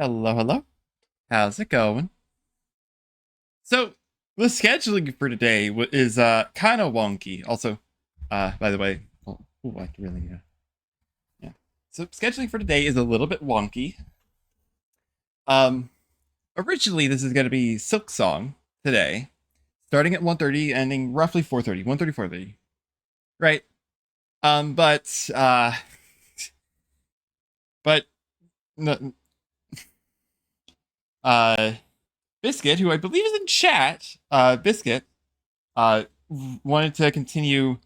Hello, hello. How's it going? So, the scheduling for today is kind of wonky. Also, by the way, I can really yeah. So, scheduling for today is a little bit wonky. Um, Originally this is going to be Silk Song today, starting at 1:30, ending roughly 4:30, 1:30, 4:30. Right? But but no, uh Biscuit, who I believe is in chat, Biscuit, uh, wanted to continue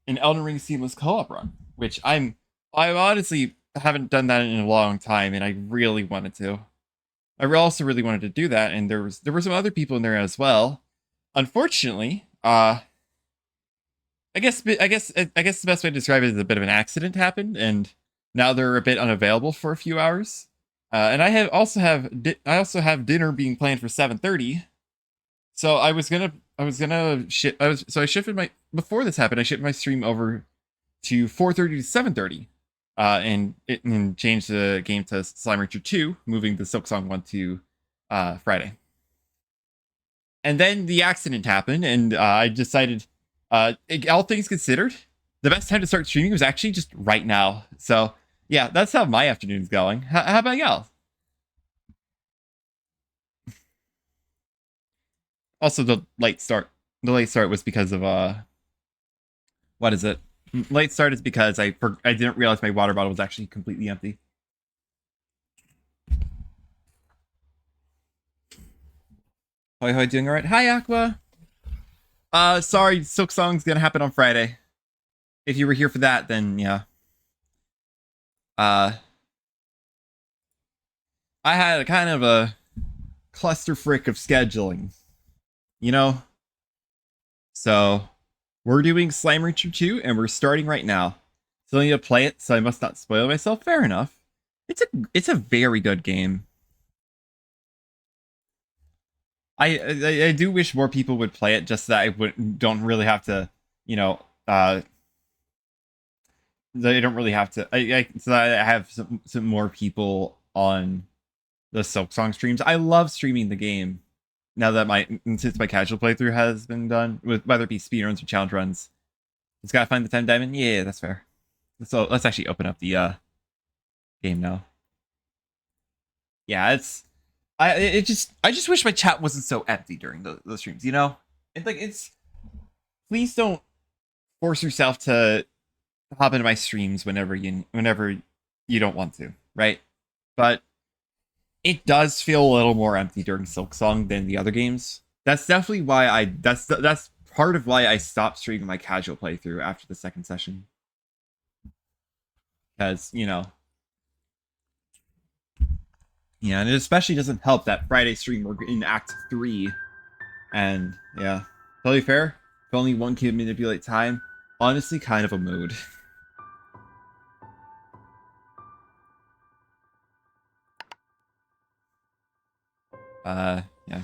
an Elden Ring seamless co-op run, which I honestly haven't done that in a long time, and I really wanted to. I also really wanted to do that, and there were some other people in there as well. Unfortunately, I guess the best way to describe it is a bit of an accident happened, and now they're a bit unavailable for a few hours. And I also have dinner being planned for 7:30. So I shifted my before this happened. I shifted my stream over to 4:30 to 7:30, and changed the game to Slime Rancher 2, moving the Silksong one to Friday. And then the accident happened, and I decided, all things considered, the best time to start streaming was actually just right now. So yeah, that's how my afternoon's going. How about y'all? Also, the late start was because of what is it? Late start is because I didn't realize my water bottle was actually completely empty. Hoi hoi, doing alright? Hi Aqua. Sorry, Silk Song's gonna happen on Friday. If you were here for that, then yeah. Uh, I had a kind of a cluster frick of scheduling, you know. So we're doing Slime Rancher 2, and we're starting right now. Still need to play it, so I must not spoil myself. Fair enough. It's a very good game. I do wish more people would play it, just so that don't really have to, you know, they don't really have to. So that I have some more people on the Silk Song streams. I love streaming the game. Now that since my casual playthrough has been done, with whether it be speedruns or challenge runs, just gotta find the 10 diamond. Yeah, that's fair. So let's actually open up the game now. Yeah, I just wish my chat wasn't so empty during those streams. You know, it's please don't force yourself to hop into my streams whenever you don't want to, right? But it does feel a little more empty during Silk Song than the other games. That's definitely why that's part of why I stopped streaming my casual playthrough after the second session. Because, yeah, and it especially doesn't help that Friday stream we're in Act 3. And yeah, totally fair. If only one can manipulate time. Honestly, kind of a mood. Yeah.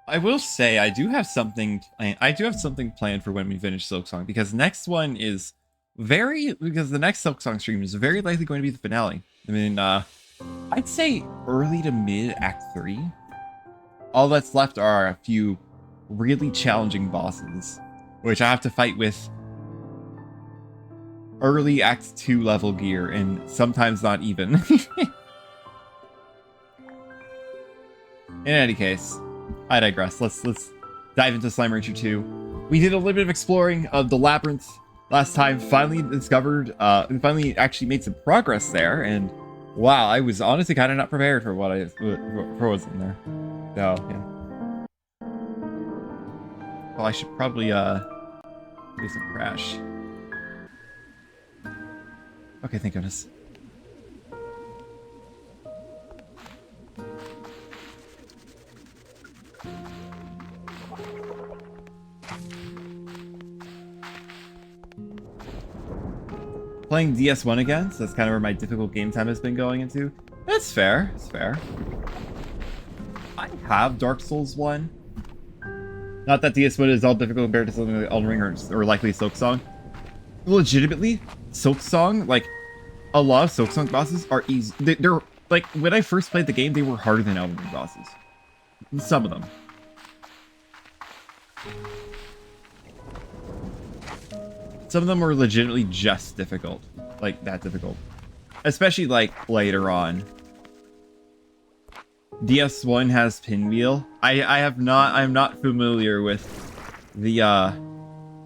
I will say I do have something planned for when we finish Silk Song, because the next Silk Song stream is very likely going to be the finale. I mean, I'd say early to mid Act 3. All that's left are a few really challenging bosses, which I have to fight with early Act 2 level gear, and sometimes not even. In any case, I digress. Let's dive into Slime Rancher 2. We did a little bit of exploring of the labyrinth last time. Finally actually made some progress there, and wow, I was honestly kind of not prepared for for what's in there. So yeah. Well, I should probably do some crash. Okay, thank goodness. Playing DS1 again, so that's kind of where my difficult game time has been going into. That's fair. It's fair. I have Dark Souls 1. Not that DS1 is all difficult compared to something like Elden Ring or likely Silk Song. Legitimately, Silk Song, like, a lot of Silk Song bosses are easy. They're like, when I first played the game, they were harder than Elden Ring bosses. Some of them. Some of them were legitimately just difficult. Like, that difficult. Especially, like, later on. DS1 has Pinwheel. I'm not familiar with the,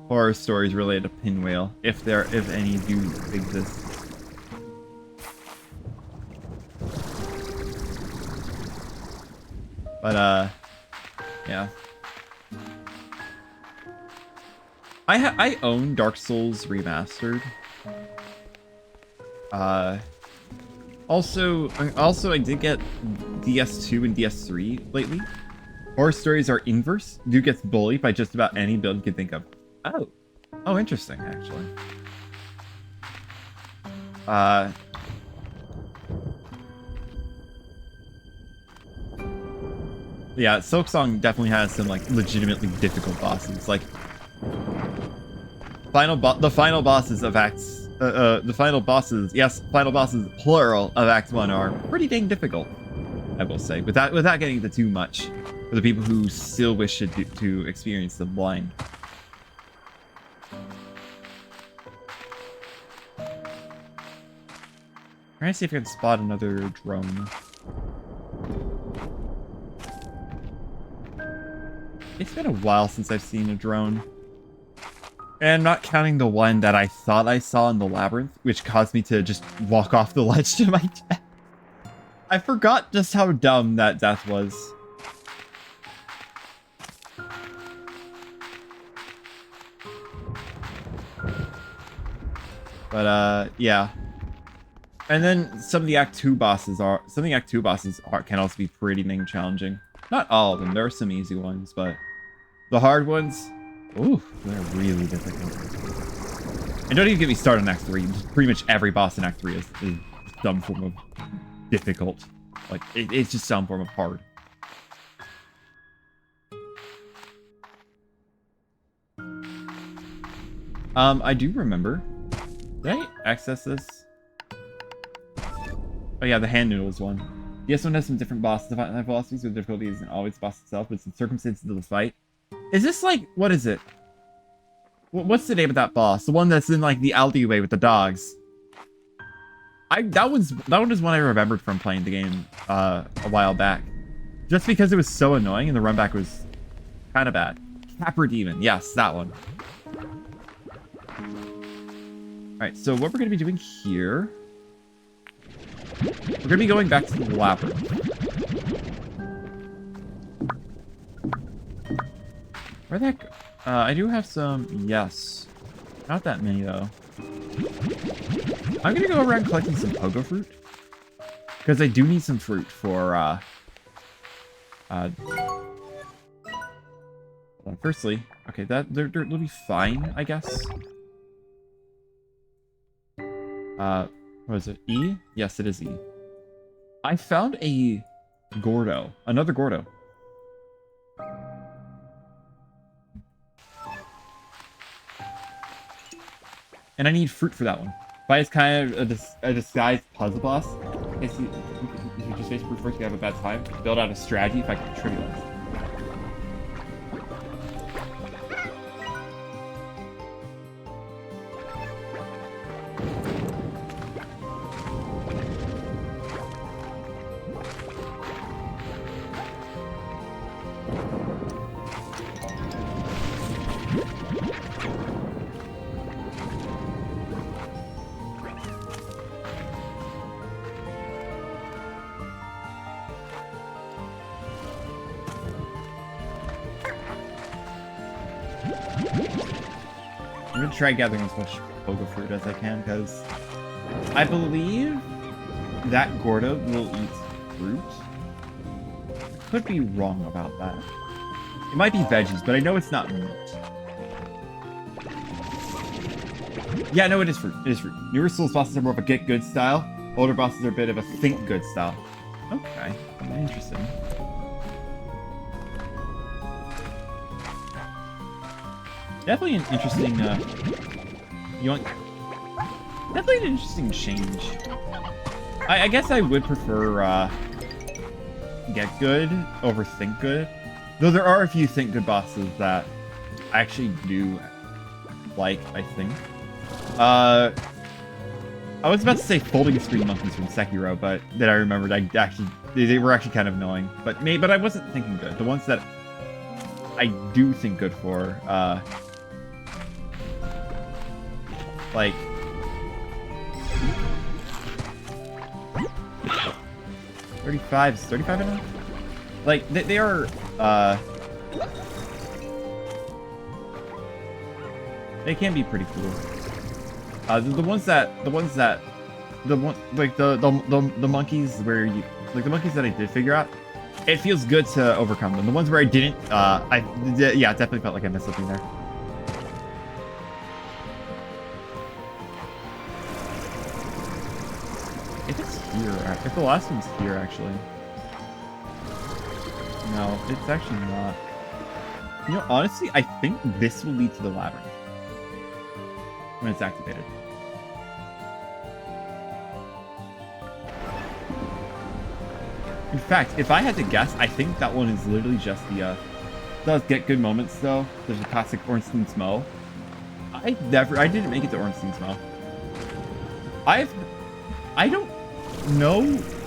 horror stories related to Pinwheel, if any do exist. But, yeah. I own Dark Souls Remastered. Also, I did get DS2 and DS3 lately. Horror stories are inverse. Dude gets bullied by just about any build you can think of. Oh, interesting, actually. Yeah, Silksong definitely has some like legitimately difficult bosses. Like the final bosses of Acts. Final bosses plural of Act 1 are pretty dang difficult, I will say. Without getting into too much, for the people who still wish to experience them blind. Trying to see if I can spot another drone. It's been a while since I've seen a drone. And not counting the one that I thought I saw in the labyrinth, which caused me to just walk off the ledge to my death. I forgot just how dumb that death was. But, yeah. And then some of the Act 2 bosses can also be pretty dang challenging. Not all of them, there are some easy ones, but the hard ones, ooh, they're really difficult. And don't even get me started on Act 3. Pretty much every boss in Act 3 is some form of difficult. Like, it's just some form of hard. I do remember. Did I access this? Oh yeah, the hand noodles one. The S1 has some different bosses. The velocities with difficulties and always the boss itself, but some circumstances of the fight. Is this like, what is it? What's the name of that boss? The one that's in like the alleyway with the dogs. That one is one I remembered from playing the game a while back. Just because it was so annoying and the run back was kind of bad. Capra Demon, yes, that one. Alright, so what we're going to be doing here... We're going to be going back to the labyrinth. Where'd that go? I do have some... Yes. Not that many, though. I'm going to go around collecting some pogo fruit. Because I do need some fruit for, firstly, okay, they'll be fine, I guess. What is it? E? Yes, it is E. I found a Gordo. Another Gordo. And I need fruit for that one. But it's kind of a disguised puzzle boss. If you just face brute force, you have a bad time. Build out a strategy if I can trivialize. I'm gonna try gathering as much pogo fruit as I can, because I believe that Gordo will eat fruit. I could be wrong about that. It might be veggies, but I know it's not meat. Yeah, no, it is fruit. It is fruit. Newer Souls bosses are more of a get good style. Older bosses are a bit of a think good style. Okay, interesting. Definitely an interesting, definitely an interesting change. I guess I would prefer get good over think good. Though there are a few think good bosses that I actually do like, I think. I was about to say folding screen monkeys from Sekiro, but then I remembered they were actually kind of annoying. But I wasn't thinking good. The ones that I do think good for, like 35 is 35 enough? Like they are they can be pretty cool. The monkeys where you like the monkeys that I did figure out, it feels good to overcome them. The ones where I didn't, yeah, it definitely felt like I missed something there. If it's here, if the last one's here, actually. No, it's actually not. You know, honestly, I think this will lead to the labyrinth when it's activated. In fact, if I had to guess, I think that one is literally just the, does get good moments, though. There's a classic Ornstein's Moe. I didn't make it to Ornstein's Moe. I don't know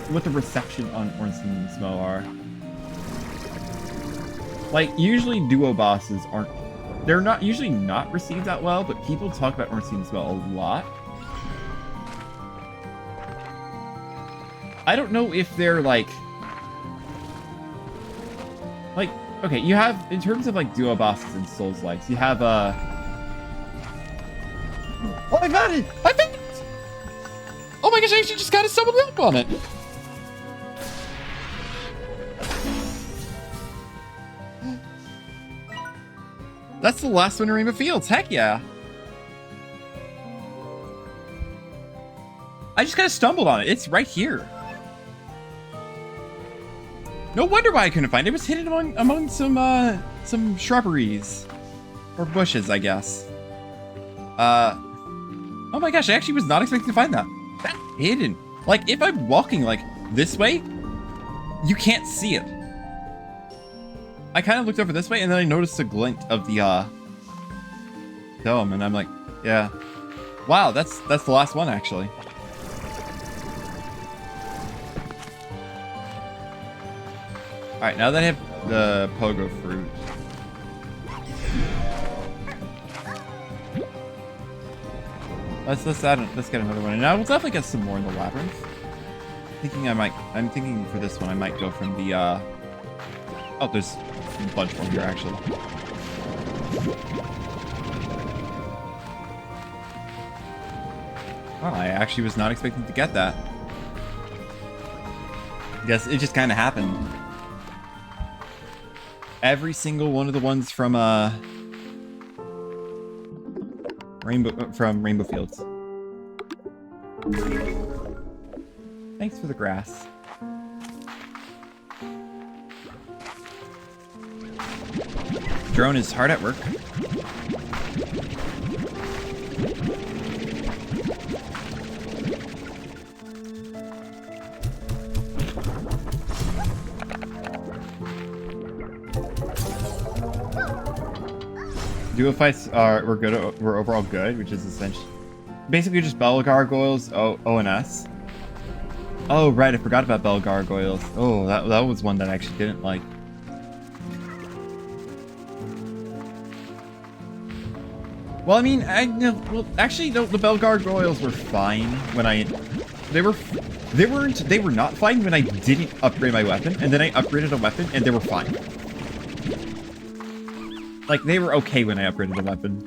what the reception on Ornstein's Moe are. Like, usually duo bosses aren't, they're not usually not received that well, but people talk about Ornstein's Moe a lot. I don't know if they're like, okay, you have, in terms of like duo bosses and Souls-likes, you have oh, I got it! I found it! Oh my gosh, I actually just got to stumbled up on it! That's the last one in Rainbow Fields, heck yeah! I just kind of stumbled on it, it's right here. No wonder why I couldn't find it. It was hidden among some shrubberies. Or bushes, I guess. Oh my gosh, I actually was not expecting to find that. That's hidden. Like, if I'm walking, like, this way, you can't see it. I kind of looked over this way, and then I noticed a glint of the, dome, and I'm like, yeah. Wow, that's the last one, actually. Alright, now that I have the pogo fruit. Let's get another one. And now we'll definitely get some more in the labyrinth. I'm thinking for this one I might go from the oh, there's a bunch more here actually. Oh, I actually was not expecting to get that. I guess it just kind of happened. Every single one of the ones from Rainbow Fields. Thanks for the grass. Drone is hard at work. Duo fights were good. Were overall good, which is essentially basically just Bell Gargoyles, O and S. Oh right, I forgot about Bell Gargoyles. Oh, that was one that I actually didn't like. Well, I mean, well, actually, the Bell Gargoyles were fine when they were not fine when I didn't upgrade my weapon, and then I upgraded a weapon, and they were fine. Like, they were okay when I upgraded the weapon.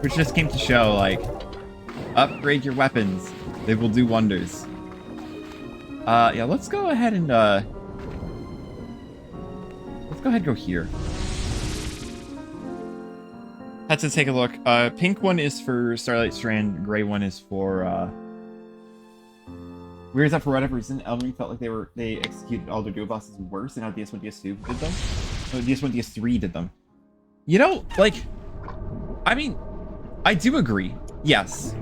Which just came to show, like, upgrade your weapons. They will do wonders. Yeah, let's go ahead and, let's go ahead and go here. Let's take a look. Pink one is for Starlight Strand, gray one is for, weird is that for whatever reason, Elden Ring felt like they executed all their duo bosses worse than how DS1, DS2 did them. No, DS1, DS3 did them. You know, like, I mean, I do agree. Yes.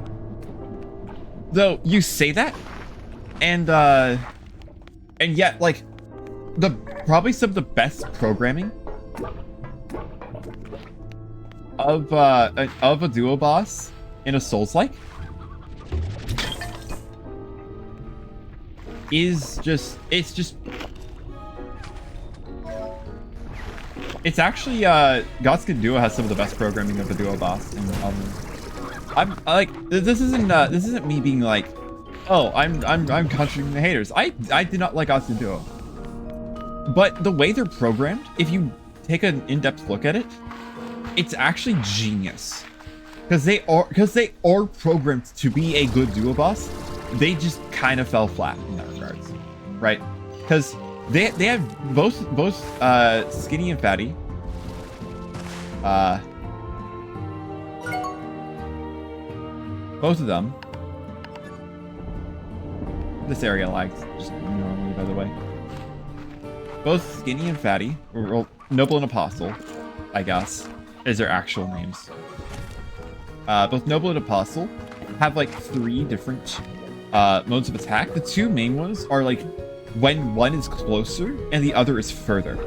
Though you say that, and yet like the probably some of the best programming of a duo boss in a Souls-like is just it's actually Godskin Duo has some of the best programming of a duo boss in I'm like this isn't me being like, oh, I'm contradicting the haters. I did not like Godskin Duo. But the way they're programmed, if you take an in-depth look at it, it's actually genius. Because they are programmed to be a good duo boss. They just kind of fell flat in that regards, right? Because they have both Skinny and Fatty. Both of them. This area lags just normally, by the way. Both Skinny and Fatty, or Noble and Apostle, I guess, is their actual names. Both Noble and Apostle have like 3 different modes of attack. The 2 main ones are like when one is closer and the other is further.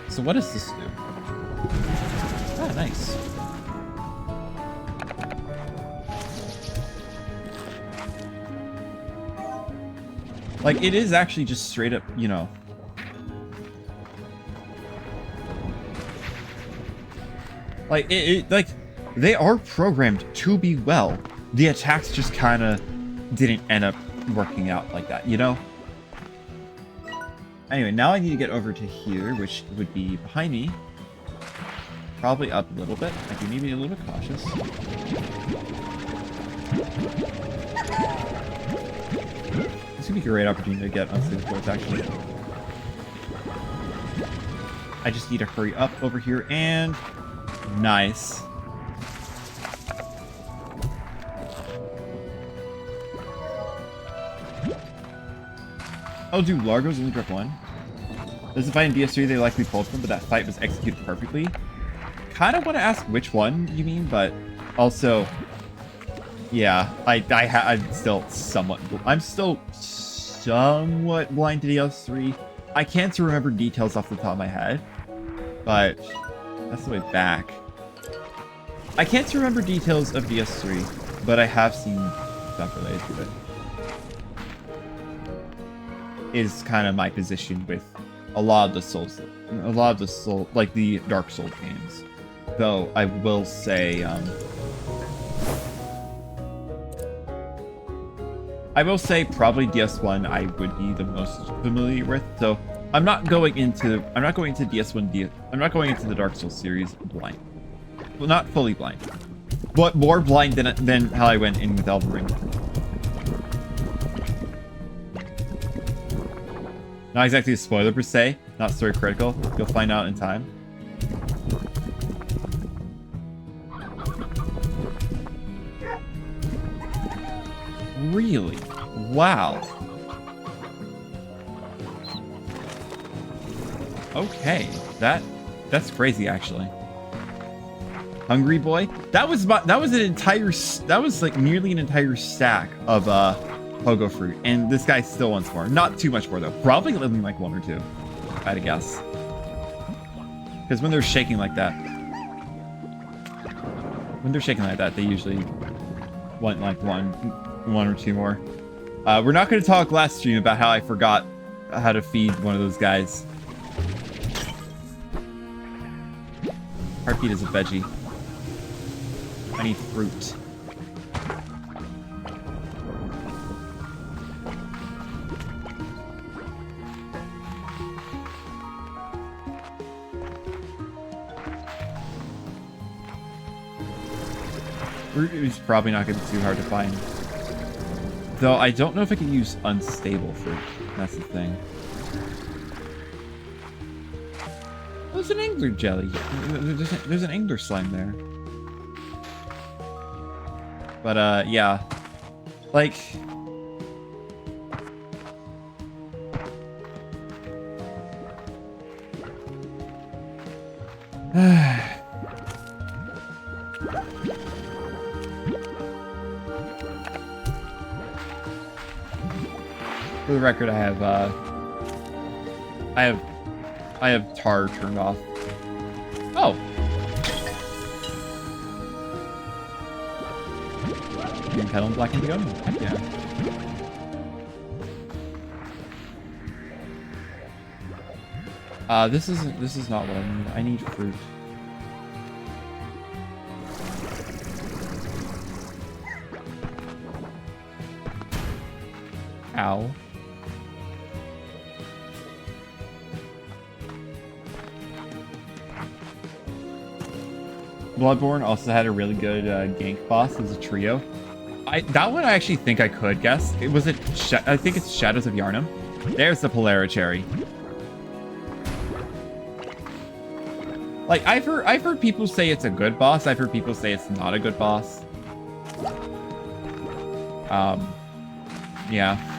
So what does this do? Ah, nice. Like, it is actually just straight up, you know. Like, like, they are programmed to be well. The attacks just kind of didn't end up working out like that, you know? Anyway, now I need to get over to here, which would be behind me. Probably up a little bit. I do need to be a little bit cautious. This would be a great opportunity to get unstable force, actually. I just need to hurry up over here and... Nice. Oh, dude, Largo's only drop 1. There's a fight in DS3 they likely pulled from, but that fight was executed perfectly. Kind of want to ask which one you mean, but also... Yeah, I'm still somewhat blind to DS3. I can't remember details off the top of my head, but that's the way back. I can't remember details of DS3, but I have seen stuff related to it. Is kind of my position with a lot of the Souls, like the Dark Souls games. Though I will say, probably DS1 I would be the most familiar with. So I'm not going into DS1. I'm not going into the Dark Souls series blind. Well, not fully blind, but more blind than how I went in with Elden Ring. Not exactly a spoiler per se, not story critical. You'll find out in time. Really? Wow. Okay, that's crazy actually. Hungry Boy? That was like nearly an entire stack of Pogo fruit, and this guy still wants more. Not too much more though. Probably living like 1 or 2, if I had to guess. Because when they're shaking like that, they usually want like one or 2 more. We're not going to talk last stream about how I forgot how to feed one of those guys. Heartbeat is a veggie. I need fruit. Fruit is probably not going to be too hard to find. Though I don't know if I can use unstable fruit. That's the thing. There's an angler jelly. There's an angler slime there. But yeah. Like... For the record, I have tar turned off. Oh. Green petal and black indigo. Heck yeah. This is not what I need. I need fruit. Ow. Bloodborne also had a really good gank boss as a trio. That one I actually think I could guess. I think it's Shadows of Yharnam. There's the Polera Cherry. Like I've heard people say it's a good boss. I've heard people say it's not a good boss. Yeah.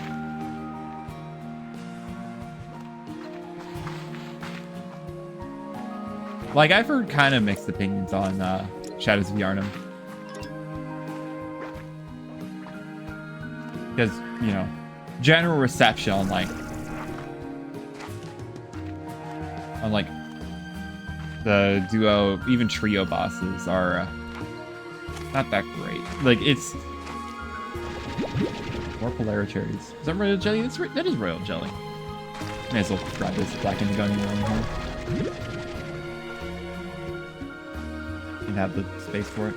Like I've heard kind of mixed opinions on Shadows of Yharnam. Because, you know, general reception on like the duo, even trio bosses are not that great. Like it's more Polera cherries. Is that royal jelly? That is royal jelly. May as well grab this black indigo anywhere. And have the space for it.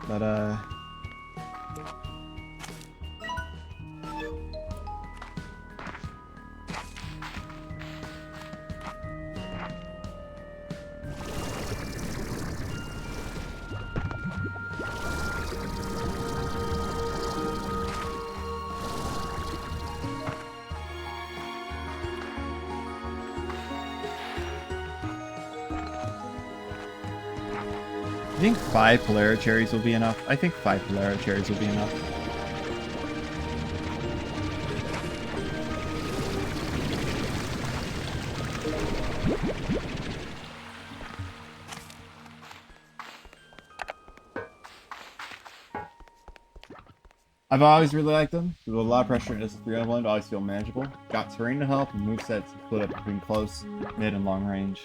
But I think 5 Polera cherries will be enough. I think 5 Polera cherries will be enough. I've always really liked them. With a lot of pressure and S3 1 always feel manageable. Got terrain to help and movesets split up between close, mid, and long range.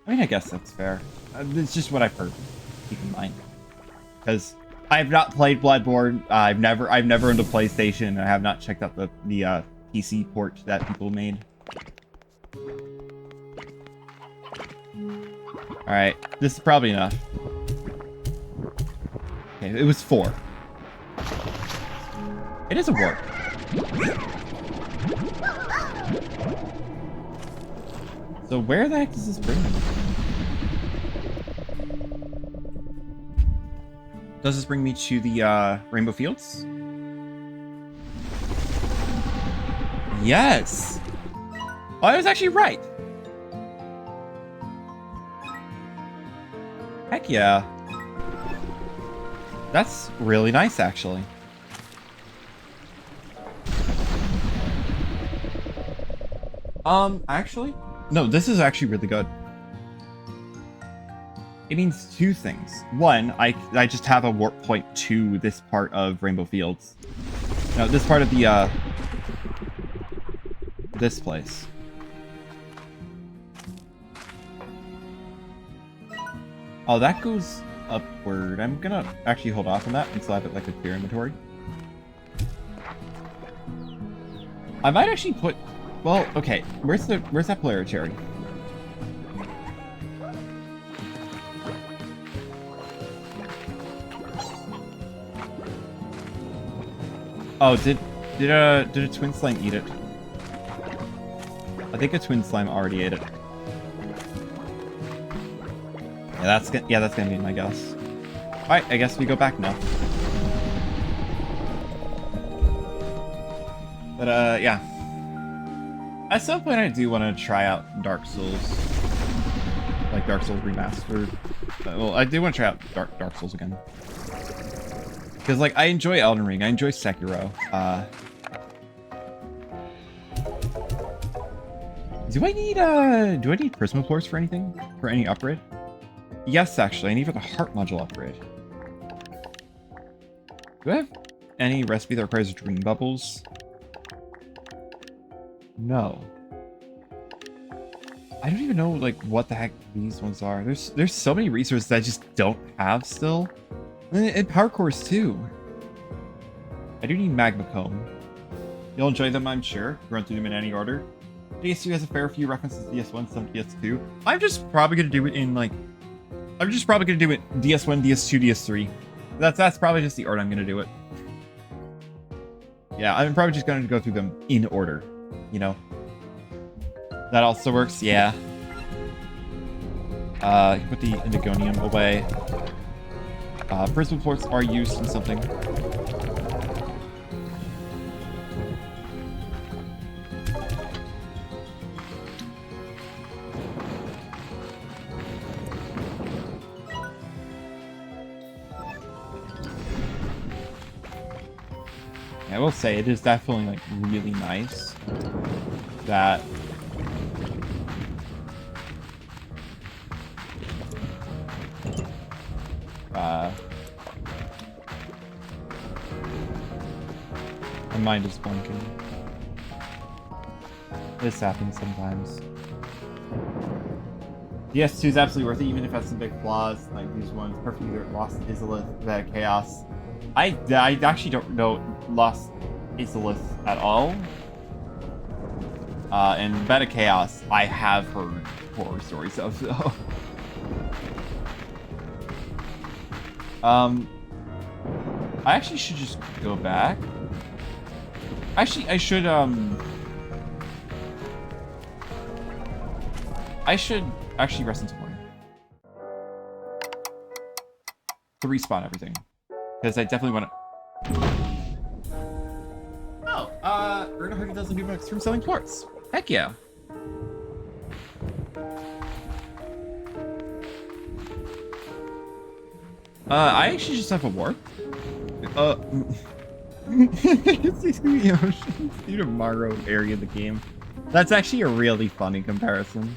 I mean, I guess that's fair. It's just what I've heard. Keep in mind, because I have not played Bloodborne. I've never owned a PlayStation. I have not checked out the PC port that people made. All right, this is probably enough. Okay, it was 4. It is a warp. So where the heck does this bring me? Does this bring me to the Rainbow Fields? Yes! Oh, I was actually right. Heck yeah. That's really nice, actually. Actually? No, this is actually really good. It means 2 things. One, I just have a warp point to this part of Rainbow Fields. No, this part of the, this place. Oh, that goes upward. I'm gonna actually hold off on that until I have it like a clear inventory. I might actually put... Well, okay. Where's that Polera cherry? Oh, did a twin slime eat it? I think a twin slime already ate it. Yeah, that's gonna be my guess. All right, I guess we go back now. But yeah. At some point, I do want to try out Dark Souls, like Dark Souls Remastered. Well, I do want to try out Dark Souls again. Because, like, I enjoy Elden Ring. I enjoy Sekiro. Do I need Prismaplores for anything? For any upgrade? Yes, actually. I need for the heart module upgrade. Do I have any recipe that requires dream bubbles? No. I don't even know like what the heck these ones are. There's so many resources that I just don't have still. And power cores too. I do need magma comb. You'll enjoy them, I'm sure. Run through them in any order. DS2 has a fair few references to DS1, some DS2. I'm just probably gonna do it in like DS1, DS2, DS3. That's probably just the order I'm gonna do it. Yeah, I'm probably just gonna go through them in order, you know. That also works, yeah. You can put the Indigonium away. Prismaplores are used in something. I will say it is definitely like really nice that my mind is blanking. This happens sometimes. DS2 is absolutely worth it, even if it has some big flaws, like these ones. Perfect either Lost Izalith, Beta Chaos. I actually don't know Lost Izalith at all. And Beta Chaos, I have heard horror stories of, so. I actually should just go back. Actually, I should actually rest until morning. To respawn everything. Because I definitely want to... Oh, earn 100,000 V-Bucks from selling quartz. Heck yeah. I actually just have a warp. It's the ocean due to Morrow area of the game. That's actually a really funny comparison.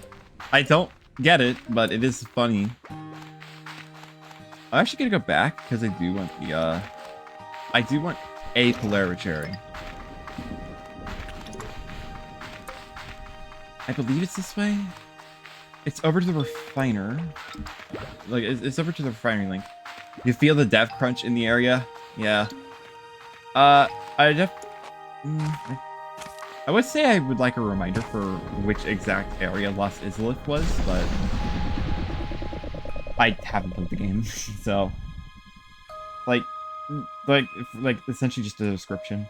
I don't get it, but it is funny. I'm actually gonna go back because I do want the I do want a Polaricherry. I believe it's this way. It's over to the refiner. Like it's over to the refinery link. You feel the dev crunch in the area? Yeah. I would say I would like a reminder for which exact area Lost Izalith was, but I haven't played the game, so like essentially just a description.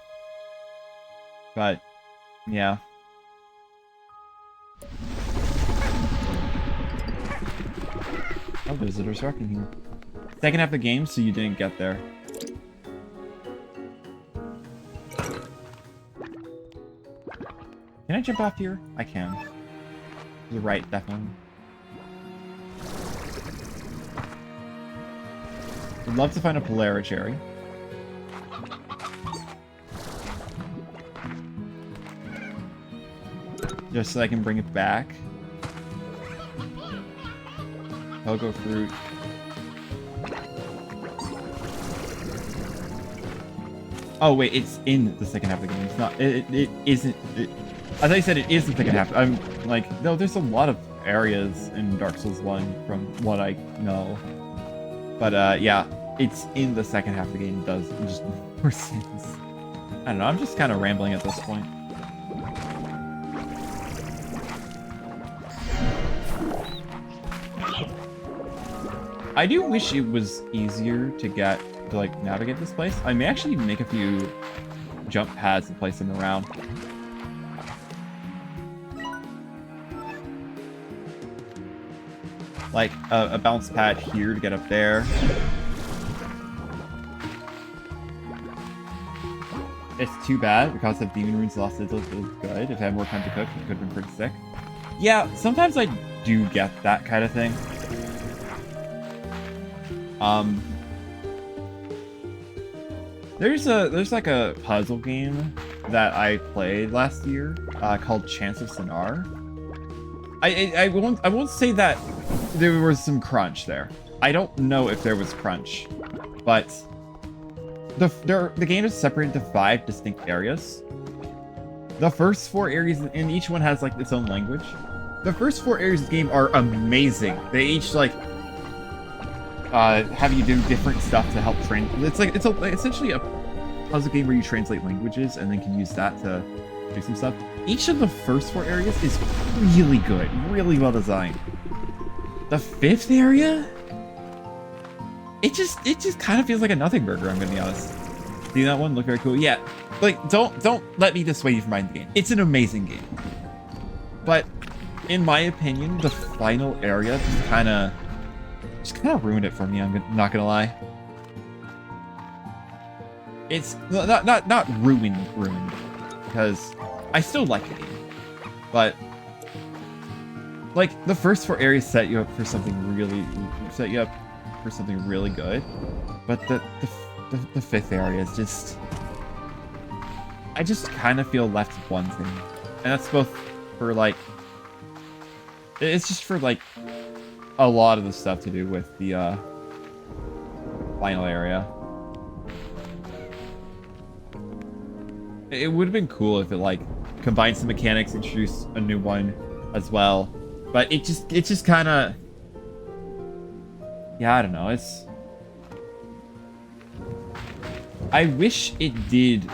But yeah. Oh, visitors rocking here. Second half of the game, so you didn't get there. Can I jump off here? I can. To the right, definitely. Would love to find a Polaricherry. Just so I can bring it back. Pogo Fruit. Oh wait, it's in the second half of the game. It's not. It isn't. As I said, it is the second half. I'm like, no, there's a lot of areas in Dark Souls 1 from what I know. But yeah, it's in the second half of the game. It does just more sense. I don't know. I'm just kind of rambling at this point. I do wish it was easier to get to like navigate this place. I may actually make a few jump pads and place them around. Like a bounce pad here to get up there. It's too bad because of Demon Runes Lost Izalith is good. If I had more time to cook, it could have been pretty sick. Yeah, sometimes I do get that kind of thing. There's like a puzzle game that I played last year called Chants of Sennaar. I won't say that there was some crunch there. I don't know if there was crunch, but the game is separated into 5 distinct areas. The first 4 areas, and each one has like its own language. The first 4 areas of the game are amazing. They each like have you do different stuff to help train. It's essentially a puzzle game where you translate languages and then can use that to do some stuff. Each of the first 4 areas is really good, really well designed. The 5th area, it just kind of feels like a nothing burger. I'm gonna be honest. See that one? Look very cool. Yeah, like don't let me dissuade you from buying the game. It's an amazing game, but in my opinion, the final area just kind of ruined it for me. I'm not gonna lie. It's not ruined because I still like the game, but like the first 4 areas set you up for something really good, but the 5th area is just, I just kind of feel left wanting, and that's both for like, it's just for like a lot of the stuff to do with the final area. It would have been cool if it like combined some mechanics, introduced a new one as well, but it just kind of, yeah, I don't know. I wish it did.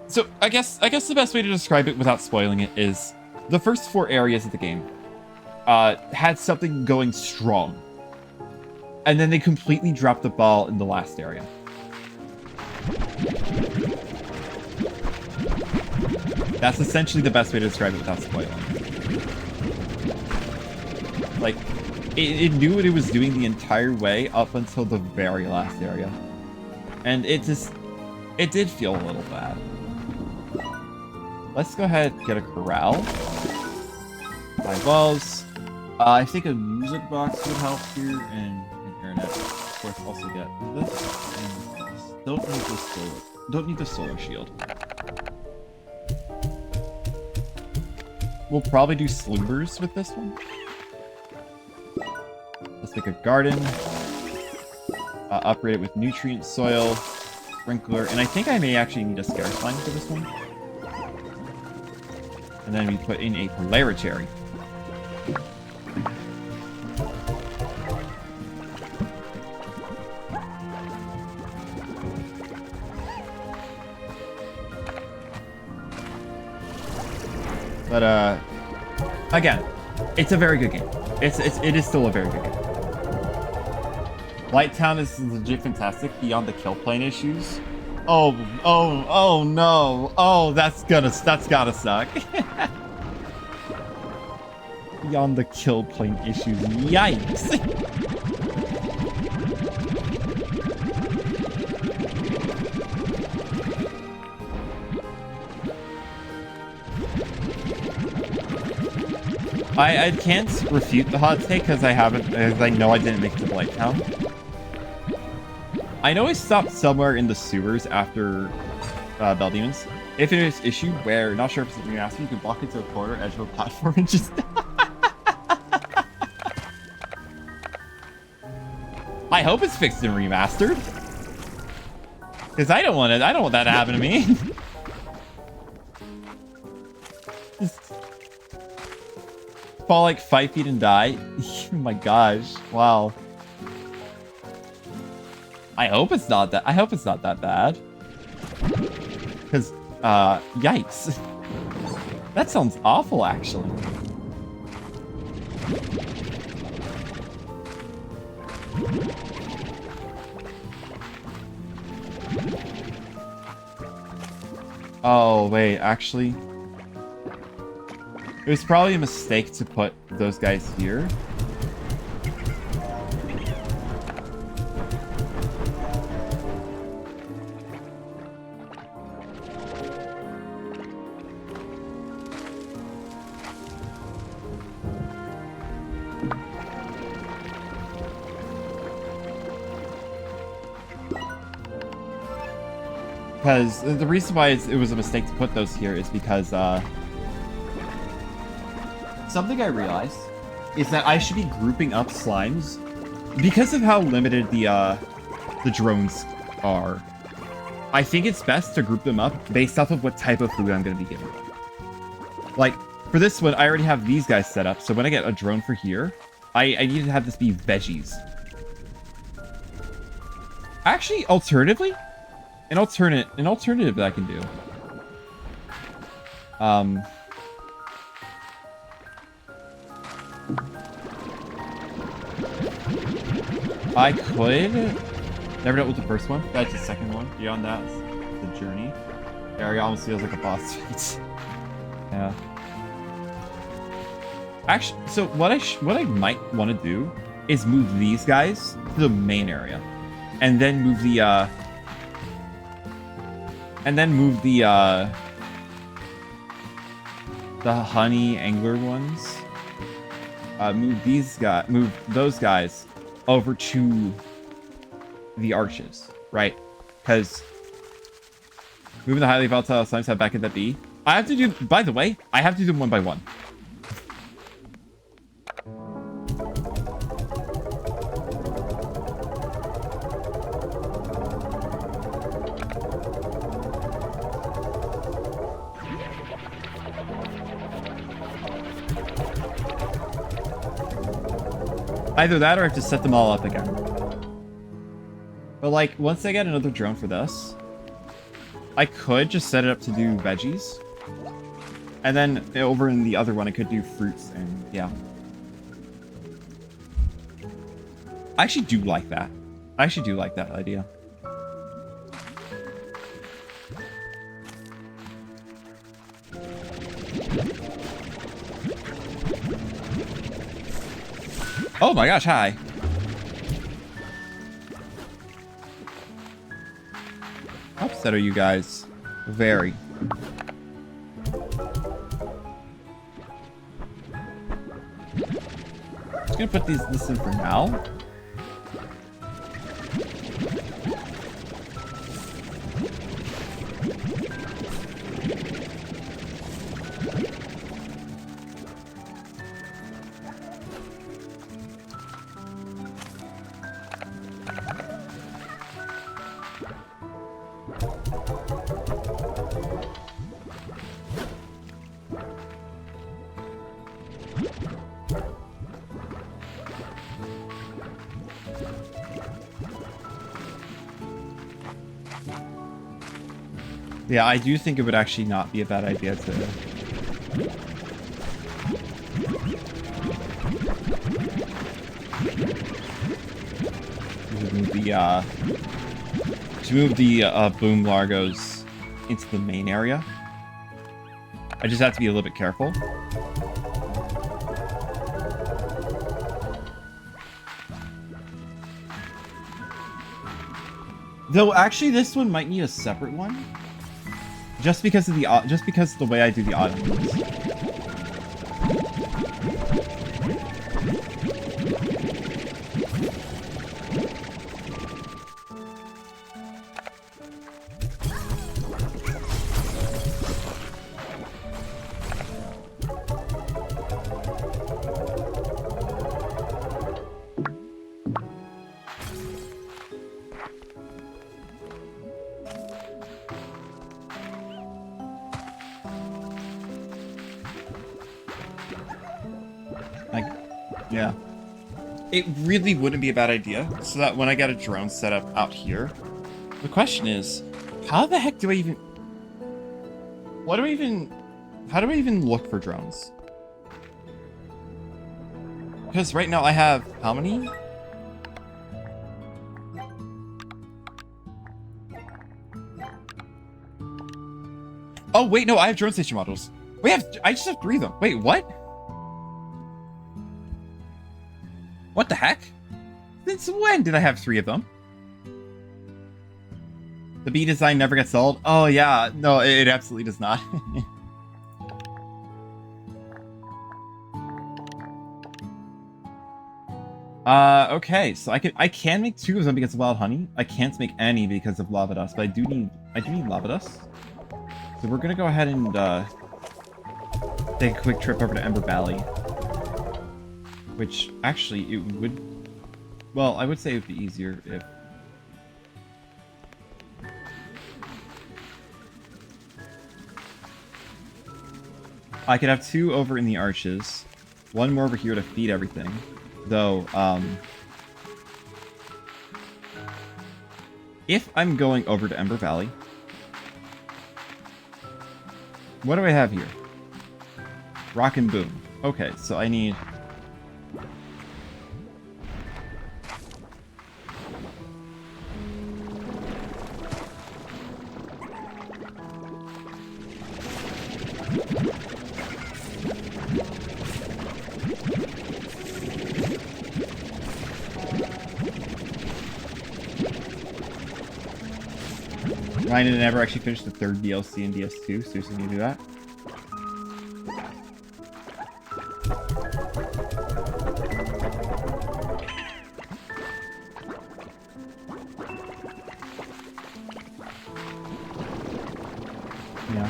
So I guess the best way to describe it without spoiling it is the first 4 areas of the game had something going strong, and then they completely dropped the ball in the last area. That's essentially the best way to describe it without spoiling. Like, it knew what it was doing the entire way up until the very last area. And it did feel a little bad. Let's go ahead and get a corral. 5 walls. I think a music box would help here, and an internet. Of course, also get this. And this. Don't need the solar shield. We'll probably do slivers with this one. Let's make a garden. Upgrade it with nutrient soil, sprinkler, and I think I may actually need a scarce line for this one. And then we put in a Polara cherry. But again, it's a very good game. It is still a very good game. Blighttown is legit fantastic beyond the kill plane issues. Oh no. Oh, that's gotta suck. Beyond the kill plane issues. Yikes. I can't refute the hot take because I know I didn't make it to Blighttown. I know I stopped somewhere in the sewers after Bell Demons. If it is issue where, not sure if it's a remaster, you can walk into a corner, edge of a platform, and just... I hope it's fixed and remastered. Because I don't want that to happen to me. Just fall like 5 feet and die. Oh my gosh. Wow. I hope it's not that bad. Because, yikes. That sounds awful, actually. Oh, wait, actually. It was probably a mistake to put those guys here. Because the reason why it was a mistake to put those here is because something I realized is that I should be grouping up slimes because of how limited the drones are. I think it's best to group them up based off of what type of food I'm going to be giving. Like, for this one, I already have these guys set up, so when I get a drone for here, I need to have this be veggies. Actually, alternatively, an alternative that I can do. I could... Never dealt with the first one. That's the second one. Beyond that, the journey. Area almost feels like a boss fight. Yeah. Actually, so what I might want to do is move these guys to the main area, and then move the honey angler ones. Move those guys over to the arches, right? Because moving the highly volatile slimes have back at that B. I have to do, by the way, I have to do them one by one. Either that or I have to set them all up again. But like, once I get another drone for this, I could just set it up to do veggies. And then over in the other one, I could do fruits and yeah. I actually do like that. I actually do like that idea. Oh my gosh, hi. How upset are you guys? Very. Just gonna put this in for now. Yeah, I do think it would actually not be a bad idea to... move the boom largos into the main area. I just have to be a little bit careful. Though actually this one might need a separate one. Just because of the way I do the autumn ones. Yeah. It really wouldn't be a bad idea, so that when I get a drone set up out here, the question is, how the heck do I even... How do I even look for drones? Because right now I have, how many? Oh, wait, no, I have drone station models. I just have 3 of them. Wait, what? What the heck? Since when did I have 3 of them? The B design never gets old? Oh yeah, no, it absolutely does not. Okay, so I can make 2 of them because of wild honey. I can't make any because of lava dust, but I do need lava dust. So we're gonna go ahead and take a quick trip over to Ember Valley. Which, actually, it would... Well, I would say it would be easier if... I could have 2 over in the arches. 1 more over here to feed everything. Though, if I'm going over to Ember Valley... What do I have here? Rock and Boom. Okay, so I need... Ryan and I never actually finished the 3rd DLC in DS2, so seriously need to do that. Yeah.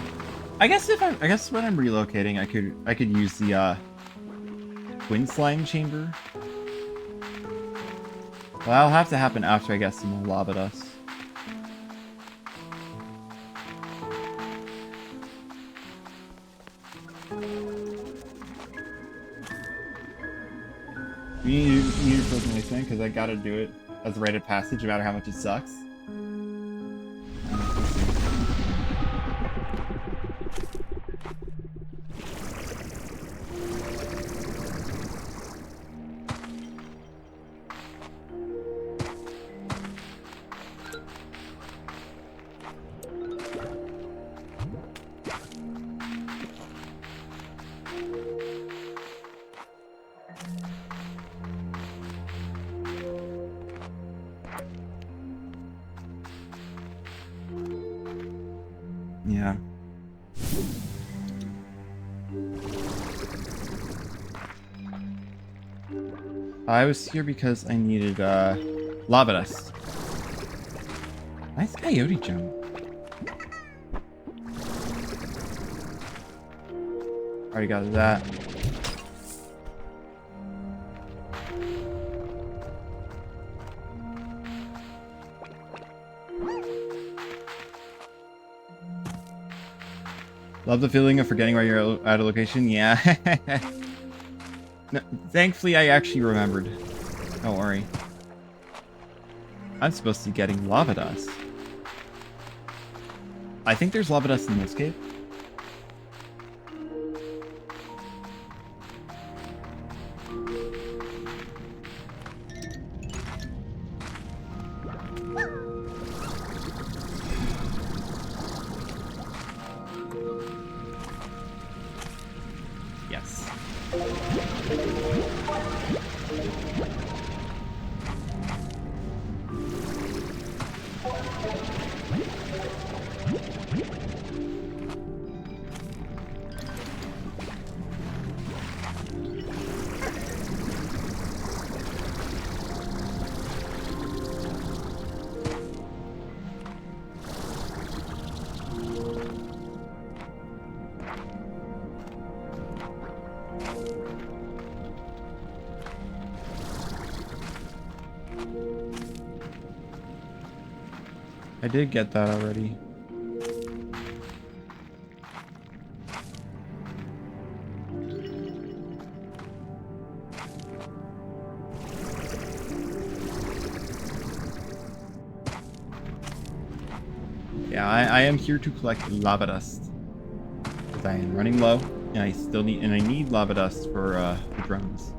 I guess when I'm relocating I could use the Twin Slime Chamber. Well, that'll have to happen after I get some more lava dust. You need to post my thing because I gotta do it as a rite of passage, no matter how much it sucks. Yeah. I was here because I needed lava dust. Nice coyote jump. Already got that. Love the feeling of forgetting where you're at a location. Yeah. No, thankfully, I actually remembered. Don't worry. I'm supposed to be getting lava dust. I think there's lava dust in this cave. Yes. I did get that already. Yeah, I am here to collect lava dust. Because I am running low, and I need lava dust for the drones.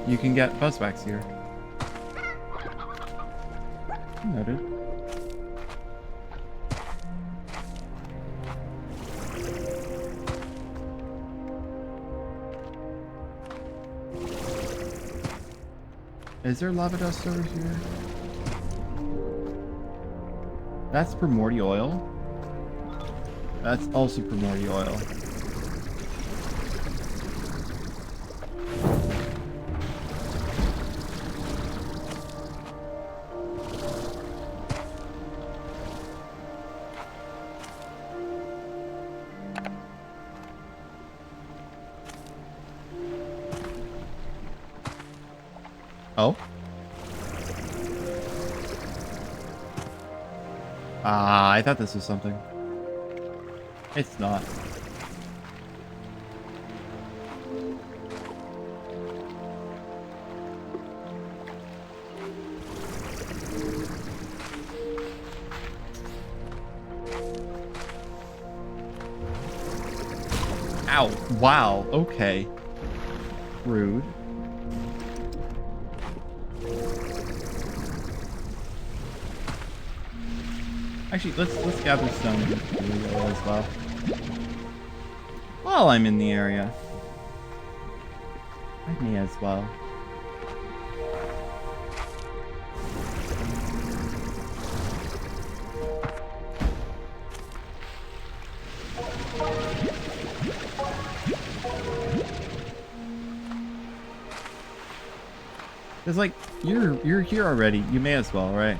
You can get buzzbacks here. Noted. Is there lava dust over here? That's primordial oil. That's also primordial oil. Oh. Ah, I thought this was something. It's not. Ow. Wow. Okay. Rude. Actually, let's gather some as well. While I'm in the area. I may as well. It's like you're here already. You may as well, right?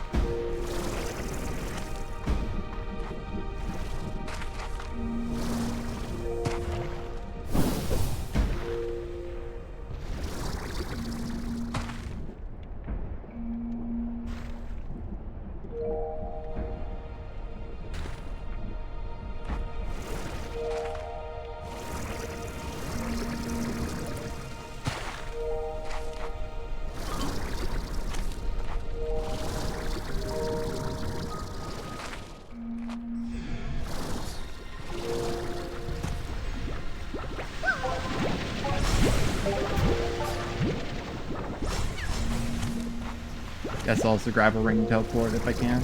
Guess I'll also grab a ring teleport if I can.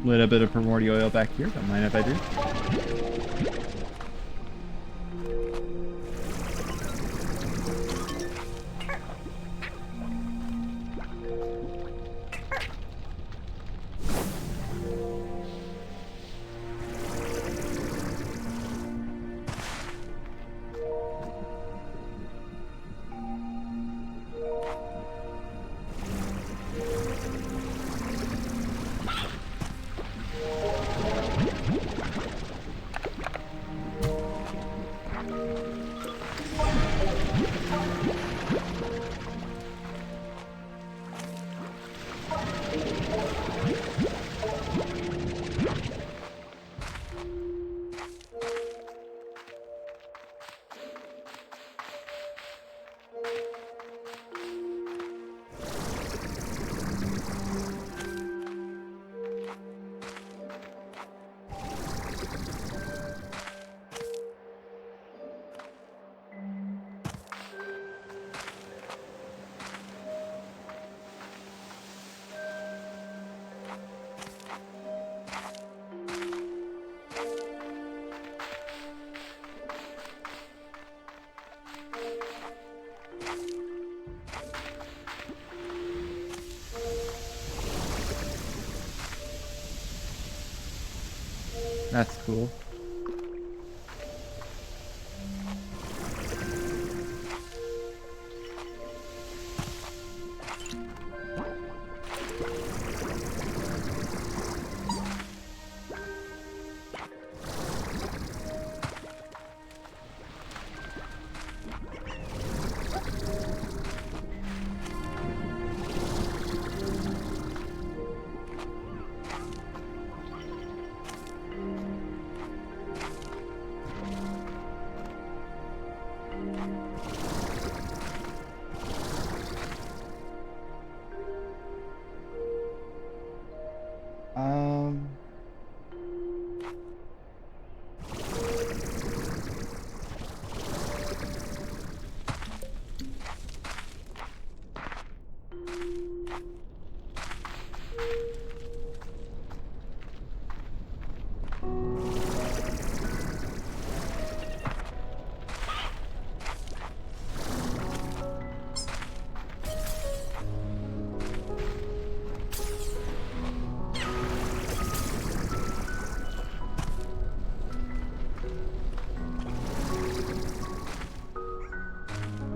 Little bit of primordial oil back here. Don't mind if I do. That's cool.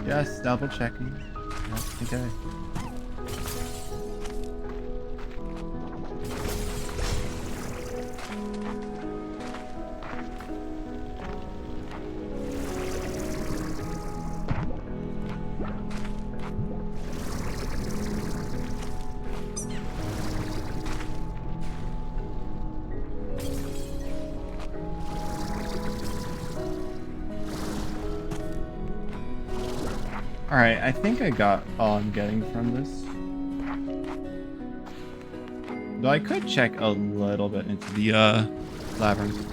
Just double checking. Okay. Alright, I think I got all I'm getting from this. Though I could check a little bit into the labyrinth.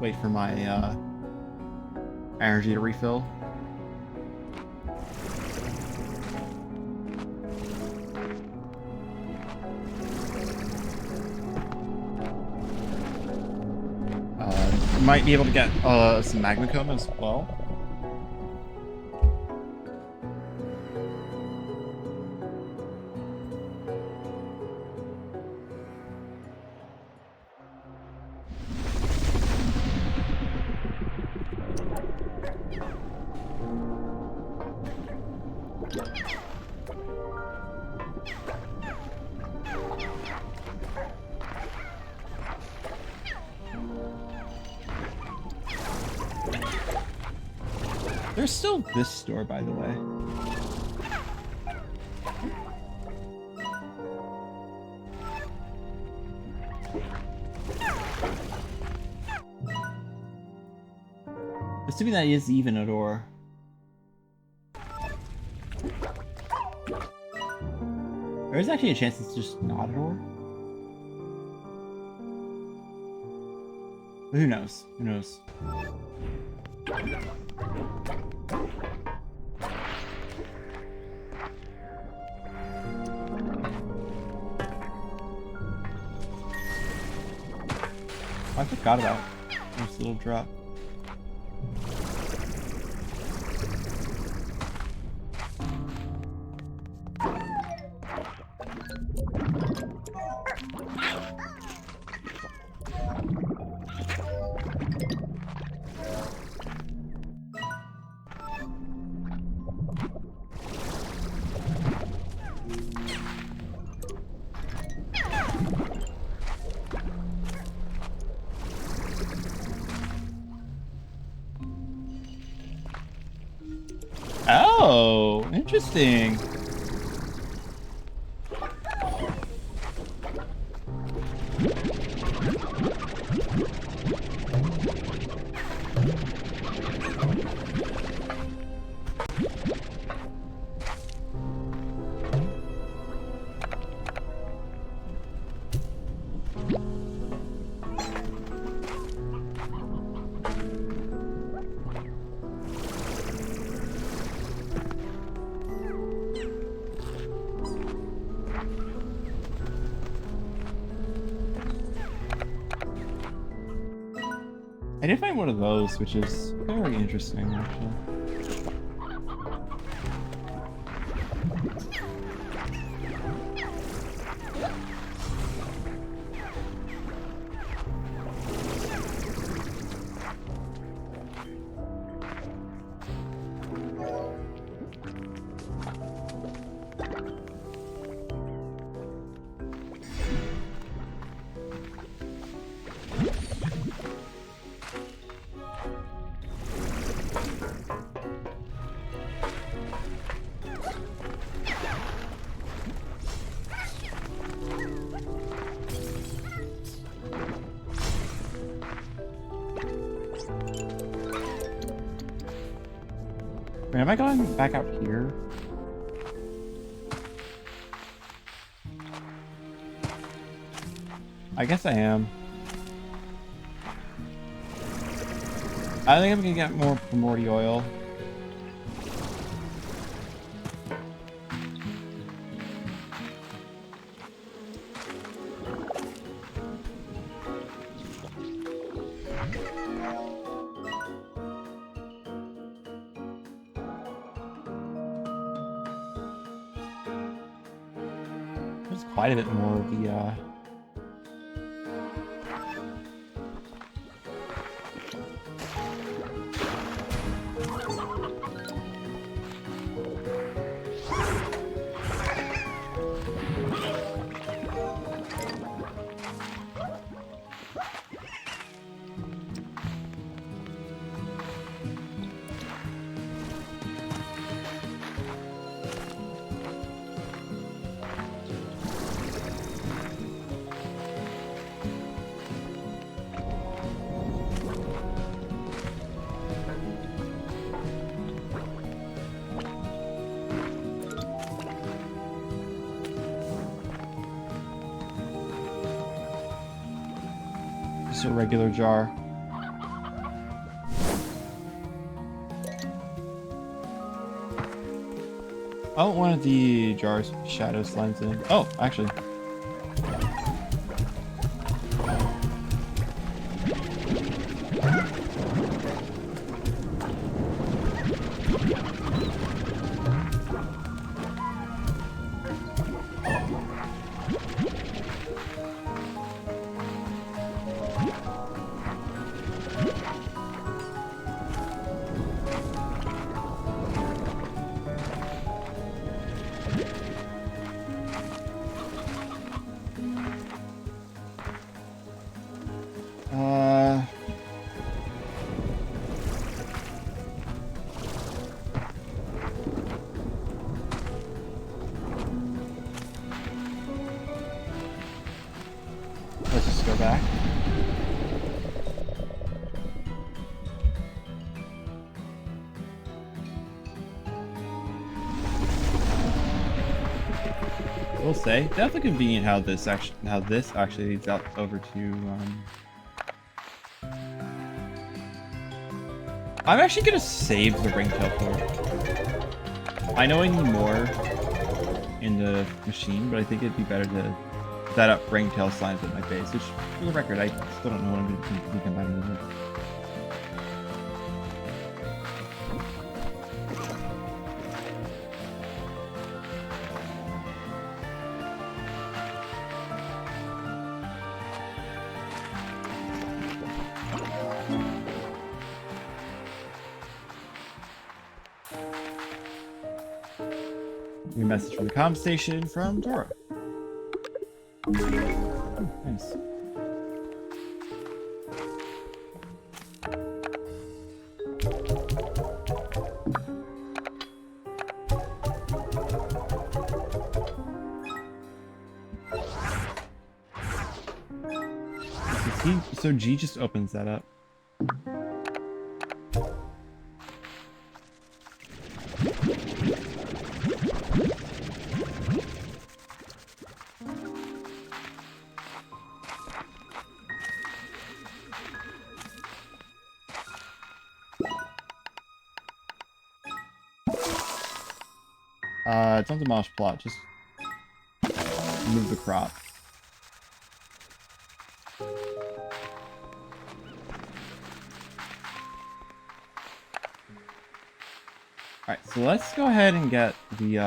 Wait for my energy to refill. Might be able to get some magma cone as well. There's still this store, by the way. Assuming that is even a door. There is actually a chance it's just not a door. But who knows? Who knows? I forgot about this little drop. Oh, interesting. I did find one of those, which is very interesting, actually. Wait, am I going back out here? I guess I am. I think I'm gonna get more primordial oil. quite a bit more of the just a regular jar. I want one of the jars with shadow slimes in. Oh, actually. Let's just go back. We'll say definitely convenient how this actually leads out over to. I'm actually gonna save the ringtail for. I know I need more in the machine, but I think it'd be better to set up ringtail slimes at my base. Which, for the record, I still don't know what I'm gonna be combining with it. New message from the comm station from Dora. Oh, nice. So G just opens that up. Don't demolish plot, just move the crop. Alright, so let's go ahead and get the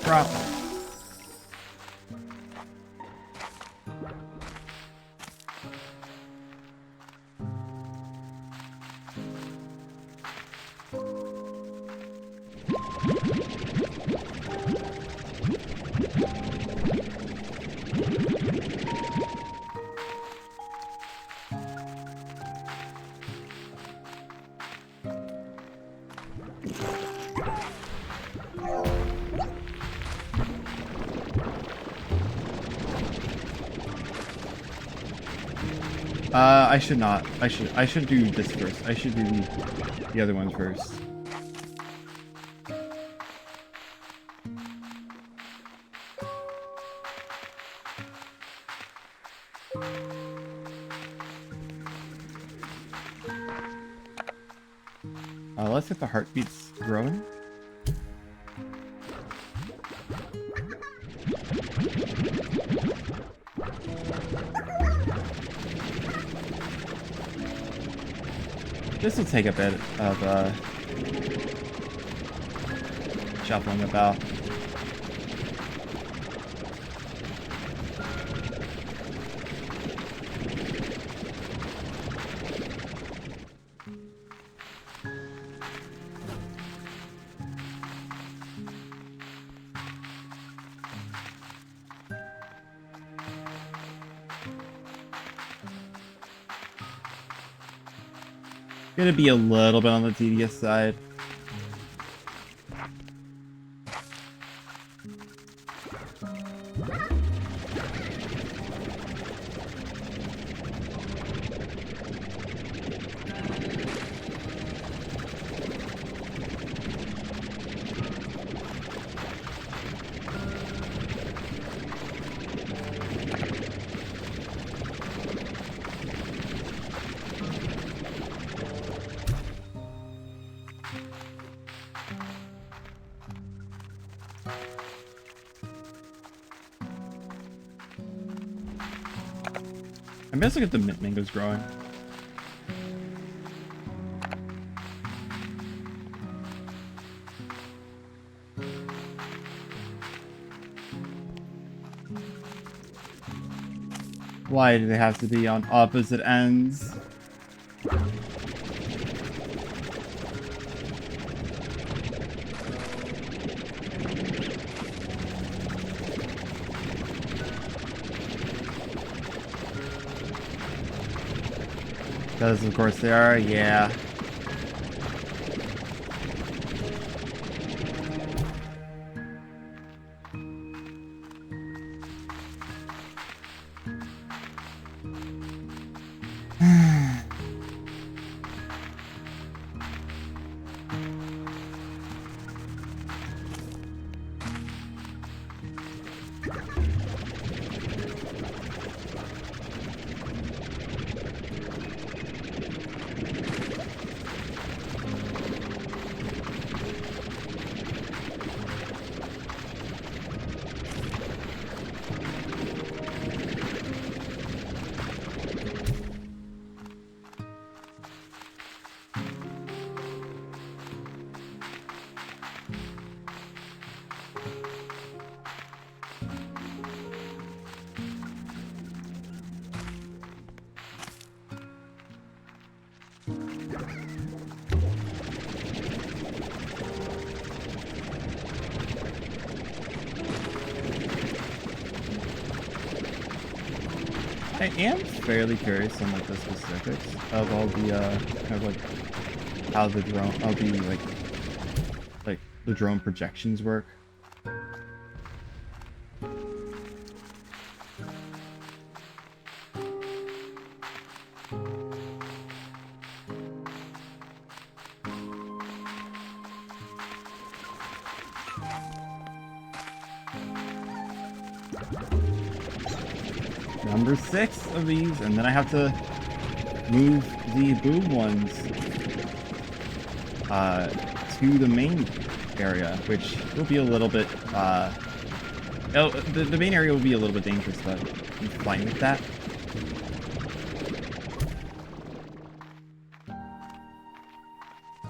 crop. I should not. I should do this first. I should do the other ones first. Let's get the heartbeats growing. This will take a bit of shuffling about. Gonna be a little bit on the tedious side. I'm just looking at the mint mangoes growing. Why do they have to be on opposite ends? Because of course they are, yeah. I am fairly curious on like the specifics of all the kind of like how the drone, like the drone projections work. Number 6 of these, and then I have to move the boom ones to the main area, which will be a little bit the main area will be a little bit dangerous, but I'm fine with that.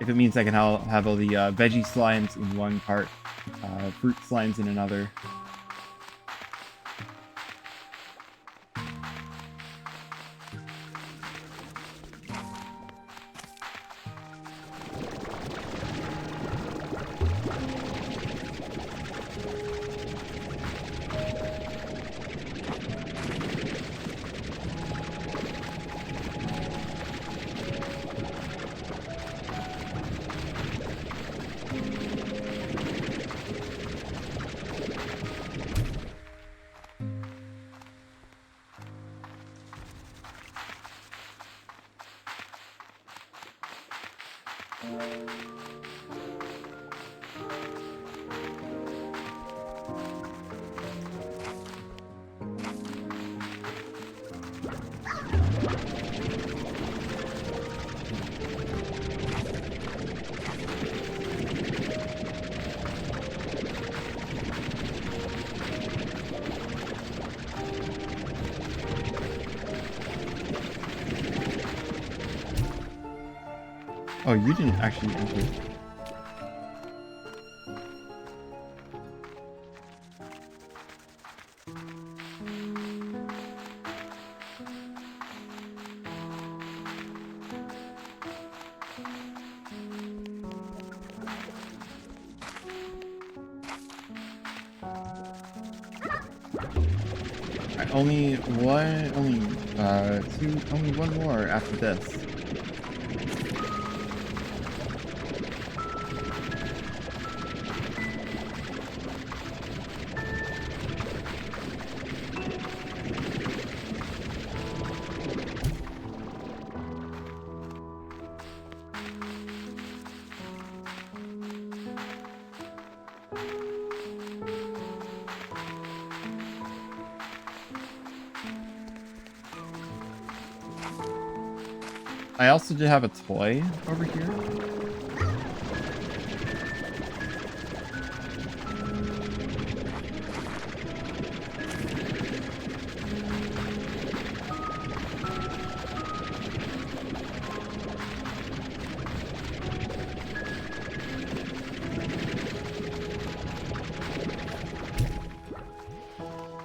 If it means I can have all the veggie slimes in one part, fruit slimes in another. Oh, you didn't actually enter. Only one more after this. I also did have a toy over here.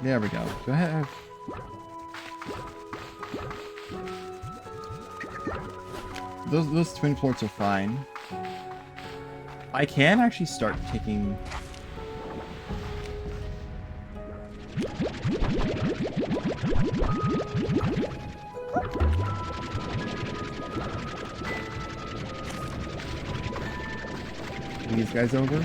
There we go. Go ahead. Those twin ports are fine. I can actually start taking... these guys over.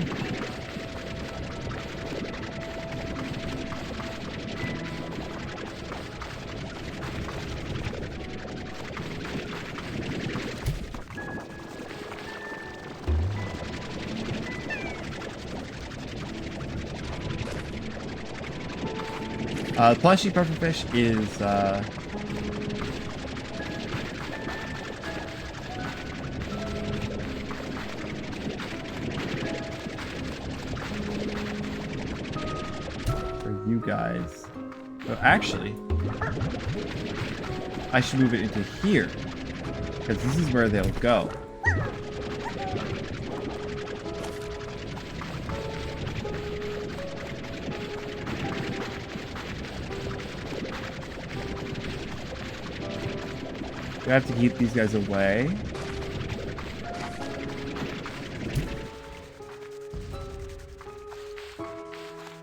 Plushy pufferfish is, for you guys. So actually, I should move it into here, because this is where they'll go. We have to keep these guys away.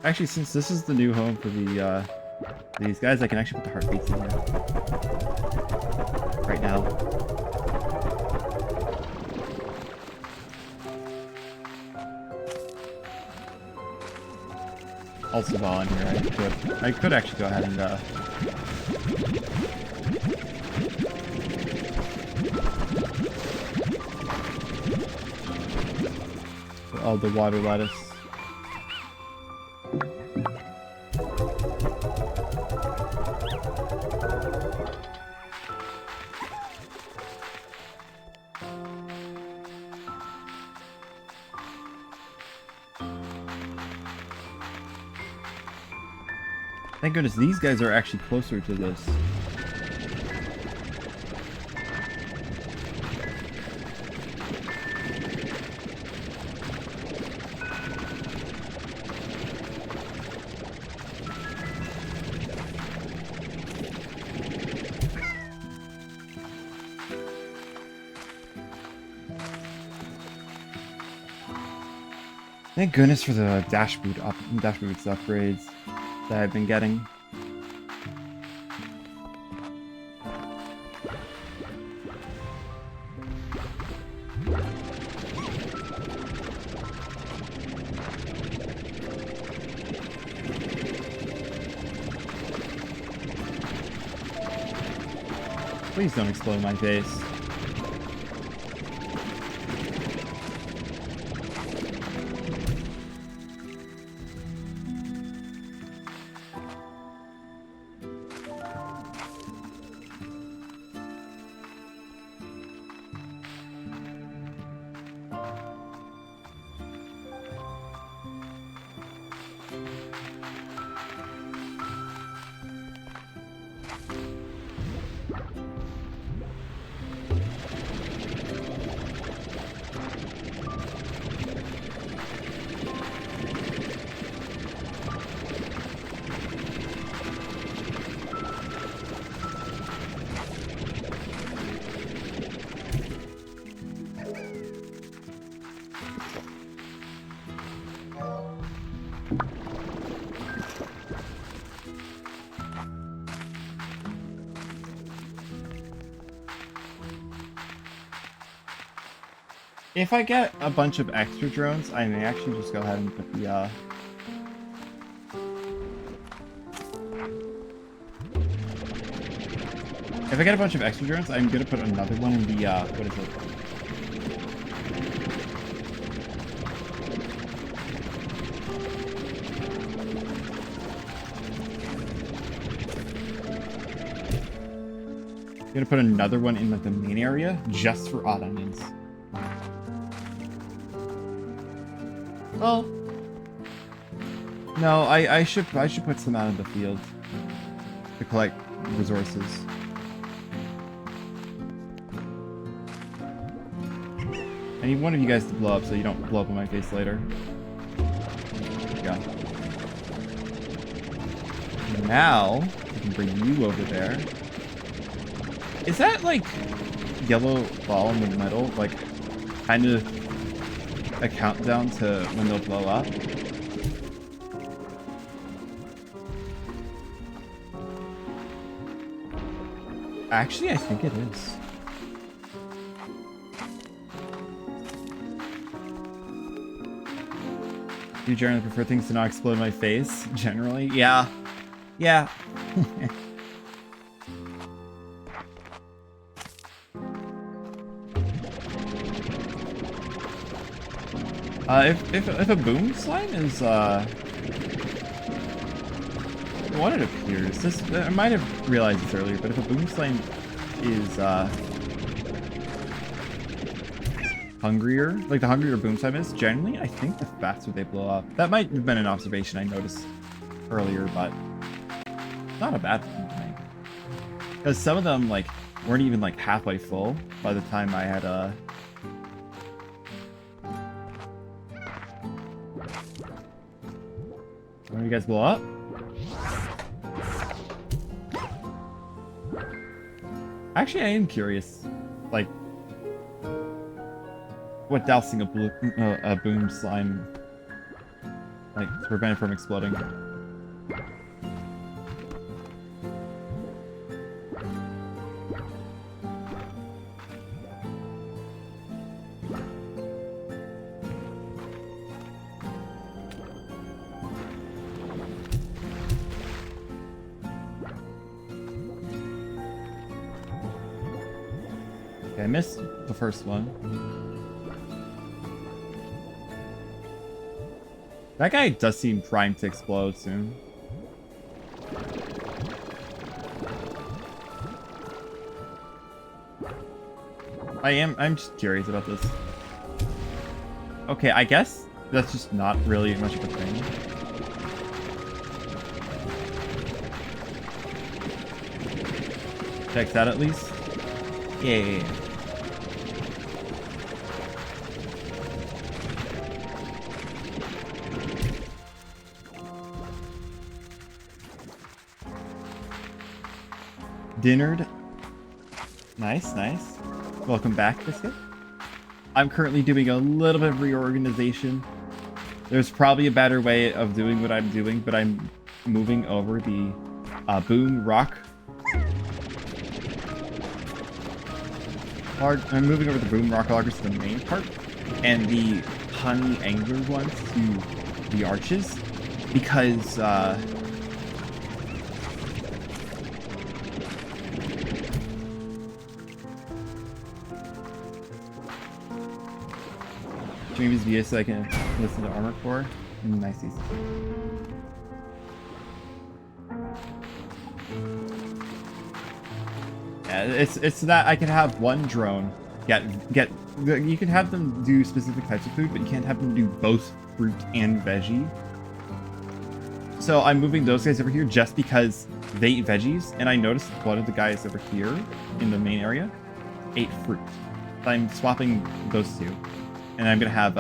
Actually, since this is the new home for the these guys, I can actually put the heartbeats in here right now. Also, while I'm here, I could actually go ahead and all the water lettuce. Thank goodness these guys are actually closer to this. Thank goodness for the dash boots upgrades that I've been getting. Please don't explode my face. If I get a bunch of extra drones, I may actually just go ahead and put the if I get a bunch of extra drones, I'm gonna put another one in the what is it? I'm gonna put another one in like the main area just for odd onions. Well, no, I should put some out in the field to collect resources. I need one of you guys to blow up so you don't blow up in my face later. Yeah. Now I can bring you over there. Is that like yellow ball in the middle, like kind of a countdown to when they'll blow up? Actually, I think it is. Do you generally prefer things to not explode in my face? Generally? Yeah. Yeah. If a boom slime is what it appears, this I might have realized this earlier, but if a boom slime is hungrier, like the hungrier boom slime is, generally I think the faster they blow up. That might have been an observation I noticed earlier, but not a bad thing to make. Because some of them like weren't even like halfway full by the time I had When you guys blow up? Actually, I am curious, like, what dousing a boom slime, like, to prevent it from exploding. I missed the first one. That guy does seem primed to explode soon. I'm just curious about this. Okay, I guess that's just not really much of a thing. Checks out at least. Yeah. Dinnered. Nice, nice. Welcome back, Biscuit. I'm currently doing a little bit of reorganization. There's probably a better way of doing what I'm doing, but I'm moving over the boom rock. I'm moving over the boom rock loggers to the main part, and the honey angler ones to the arches, because Jamie's view so I can listen to Armor Core. Nice. Yeah, it's that I can have one drone you can have them do specific types of food, but you can't have them do both fruit and veggie. So I'm moving those guys over here just because they eat veggies, and I noticed one of the guys over here in the main area ate fruit. I'm swapping those two. And I'm gonna have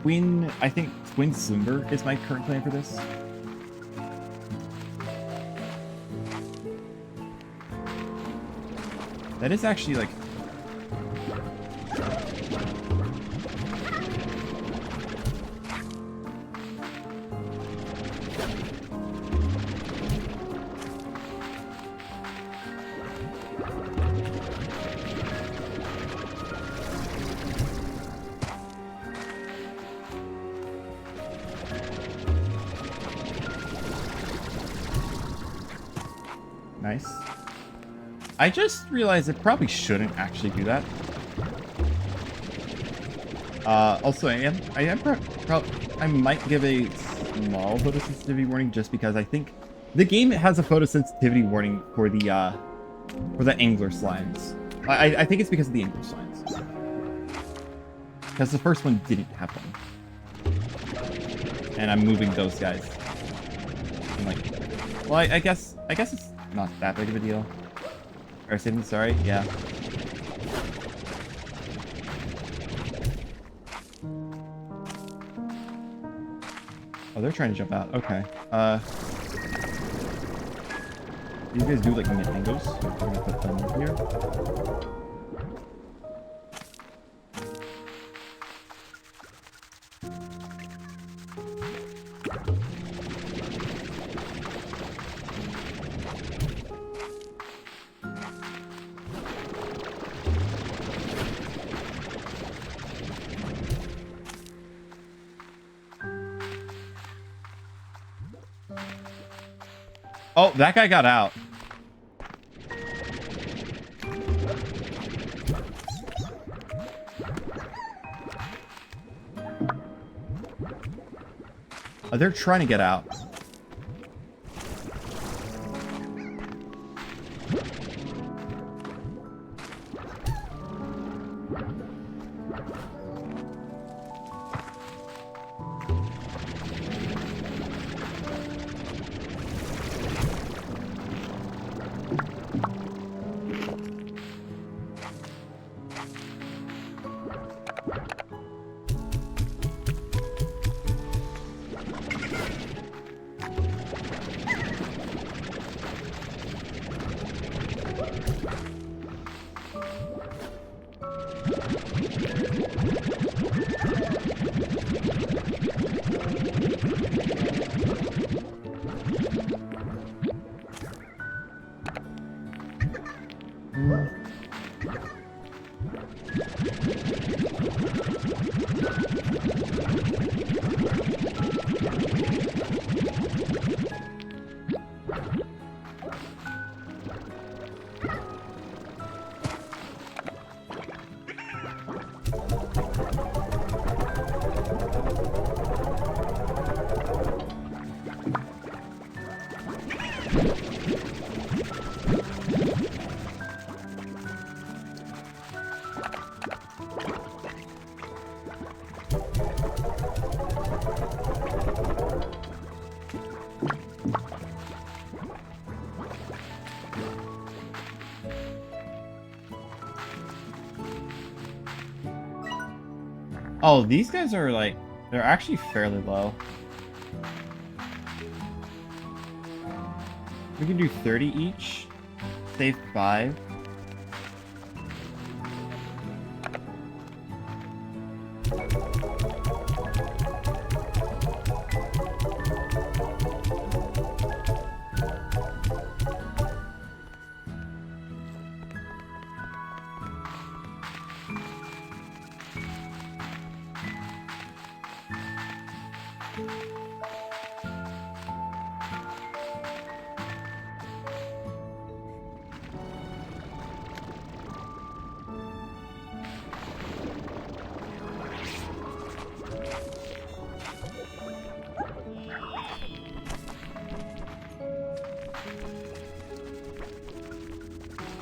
Twin Slimber is my current plan for this. That is actually like Nice. I just realized I probably shouldn't actually do that. Also, I might give a small photosensitivity warning just because I think the game has a photosensitivity warning for the angler slimes. I think it's because of the angler slimes. Because the first one didn't have one. And I'm moving those guys. I'm like, well, I guess it's not that big of a deal. Or sorry, yeah. Oh, they're trying to jump out. Okay. You guys do like mangoes? We're gonna put them in here. Oh, that guy got out. Oh, they're trying to get out. Oh, these guys are like, they're actually fairly low. We can do 30 each. Save 5.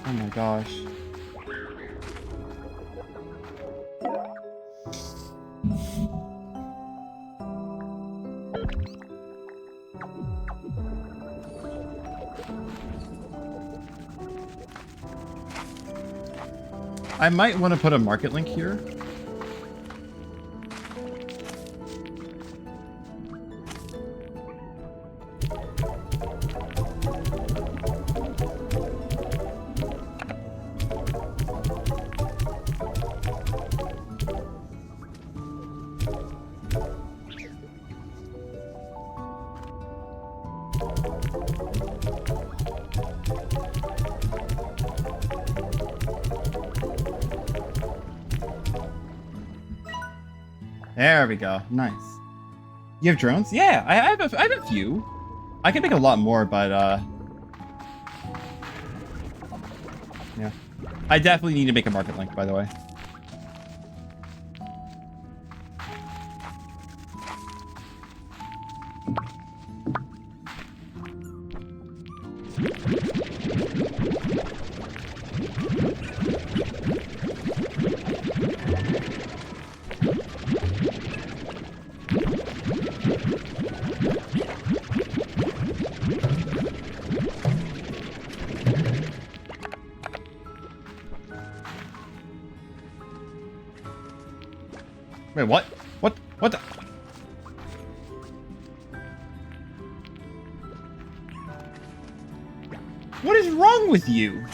Oh my gosh. I might want to put a market link here. There we go. Nice. You have drones? Yeah, I have a few. I can make a lot more, but I definitely need to make a market link, by the way. Wait, what? What the? What is wrong with you?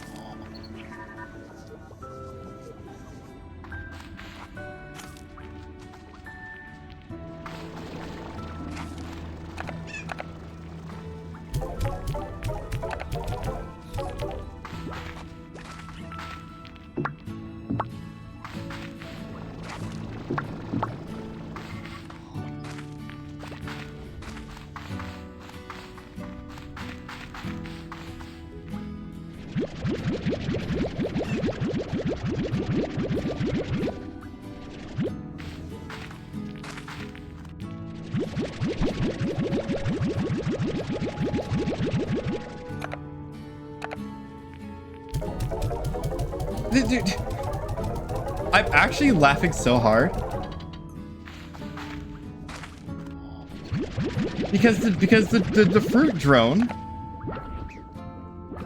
Dude, I'm actually laughing so hard because the fruit drone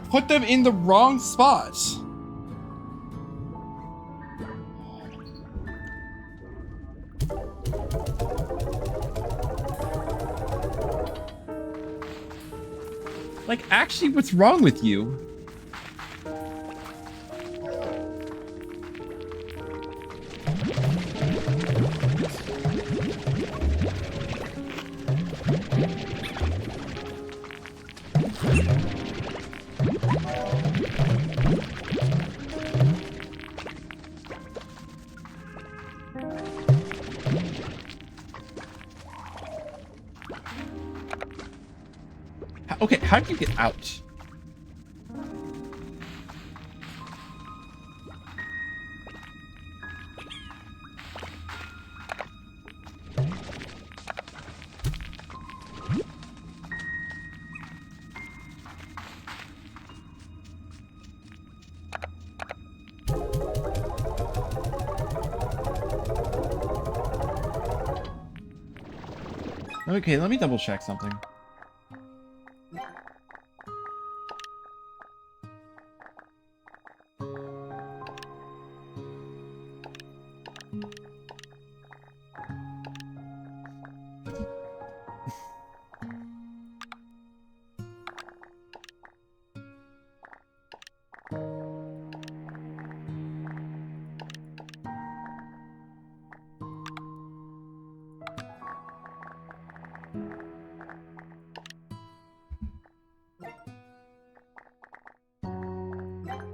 put them in the wrong spot. Like, actually, what's wrong with you? Okay, how did you get out? Okay, let me double check something.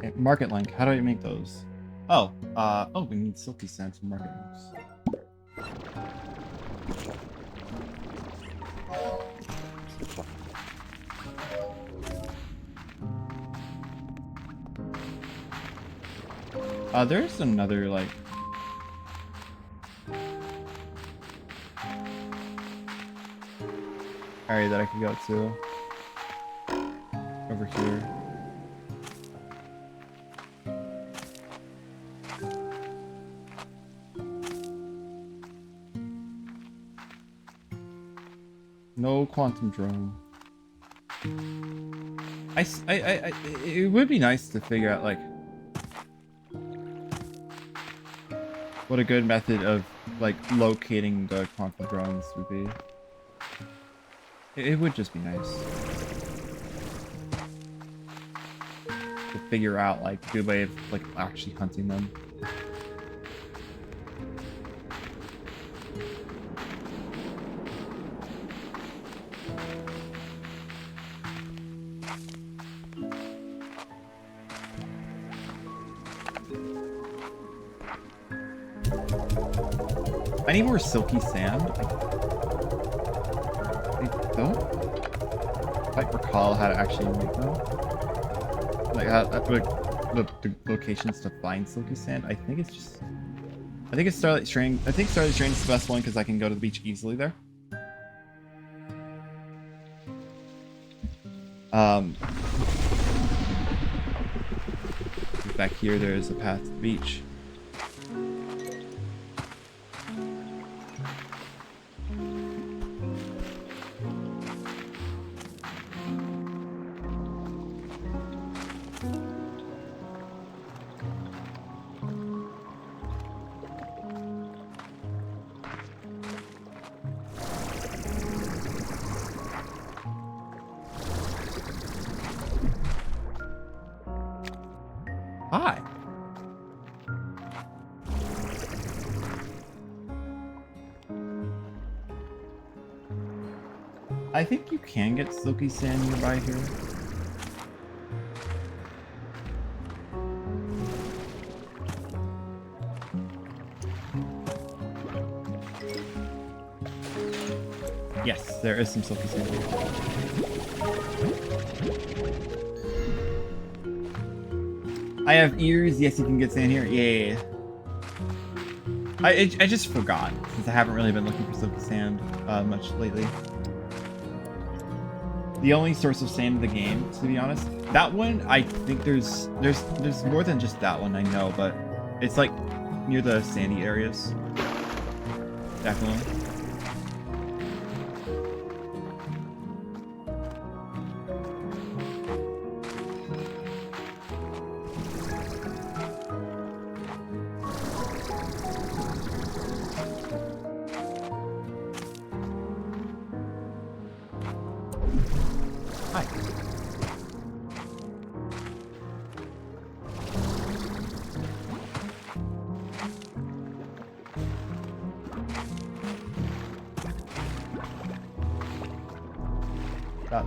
Okay, market link. How do I make those? Oh, we need silky sands for market links. There's another, like... area that I could go to. Over here. No quantum drone. It would be nice to figure out, like, what a good method of, like, locating the quantum drones would be. It would just be nice to figure out, like, a good way of, like, actually hunting them. I need more silky sand. I don't quite recall how to actually make them. Like the locations to find Silky Sand. I think it's just... I think it's Starlight Strand. I think Starlight Strand is the best one because I can go to the beach easily there. Back here, there's a path to the beach. Hi. I think you can get Silky Sand nearby here. Yes, there is some Silky Sand here. I have ears. Yes, you can get sand here. Yeah. I just forgot since I haven't really been looking for Silky Sand much lately. The only source of sand in the game, to be honest. That one, I think there's more than just that one, I know, but it's like near the sandy areas. Definitely. Hi.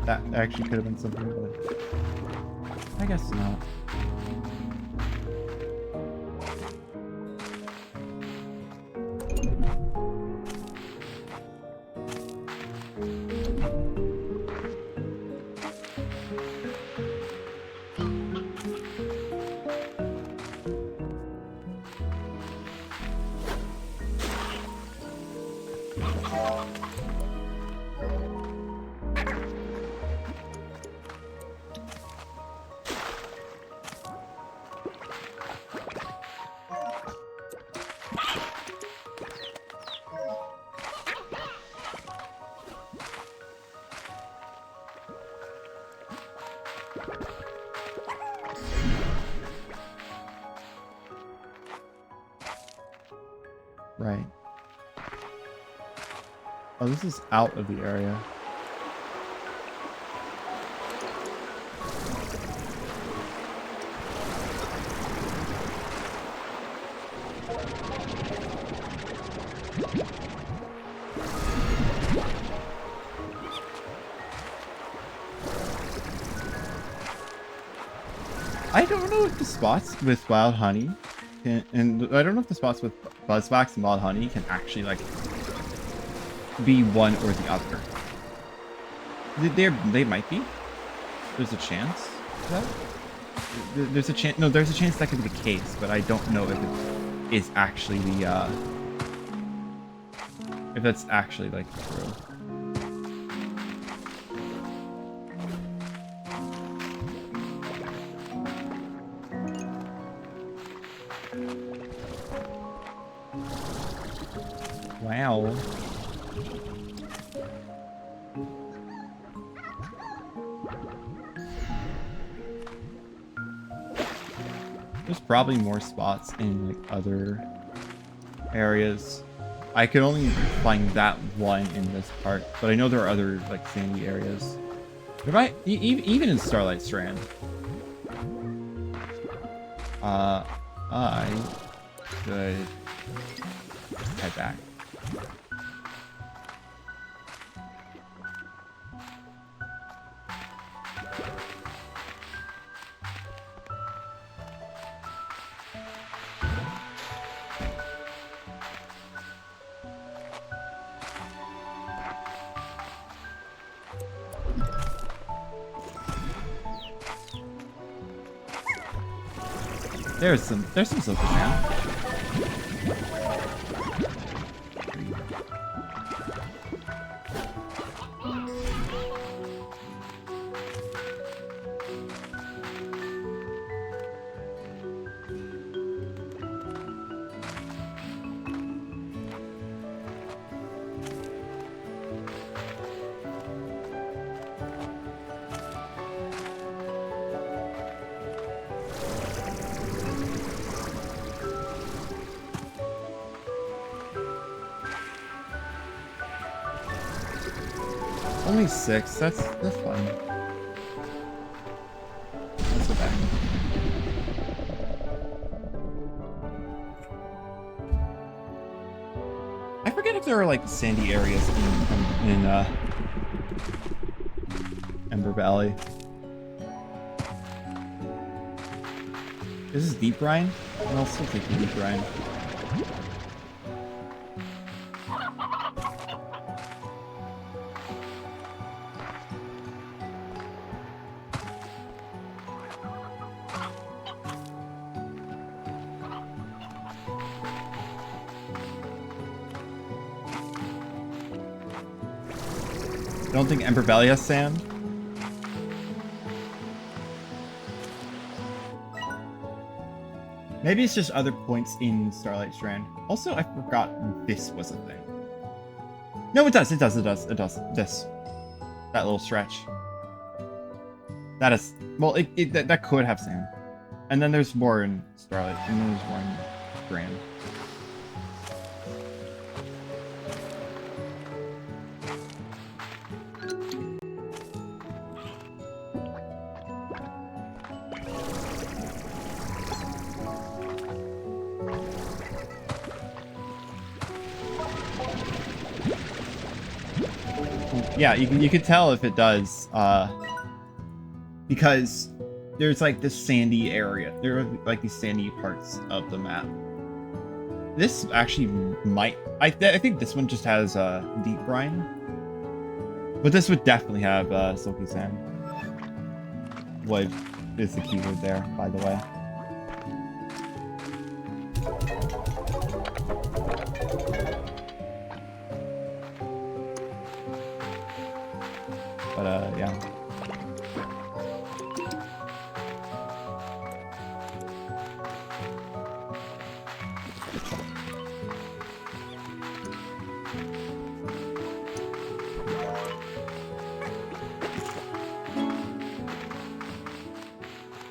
That actually could have been something, but I guess not. Right. Oh, this is out of the area. I don't know if the spots with wild honey and I don't know if the spots with buzzwax and wild honey can actually like be one or the other. They might be. There's a chance for that. There's a chance. No, there's a chance that could be the case, but I don't know if it is actually the if that's actually like true. Wow. There's probably more spots in like other areas. I could only find that one in this part, but I know there are other like sandy areas. There might even in Starlight Strand. I could head back. There's some silky sand. Only 6. That's fine. Let's go back. I forget if there are like sandy areas in Ember Valley. This is deep brine? I'll still take the deep brine. I don't think Ember Valley has sand. Maybe it's just other points in Starlight Strand. Also, I forgot this was a thing. No, it does. It does. This. That little stretch. That is... Well, that could have sand. And then there's more in Starlight. And then there's more in Grand. Yeah, you could tell if it does, because there's like this sandy area. There are like these sandy parts of the map. This actually might, I think this one just has deep brine, but this would definitely have silky sand. What is the keyword there, by the way? But yeah.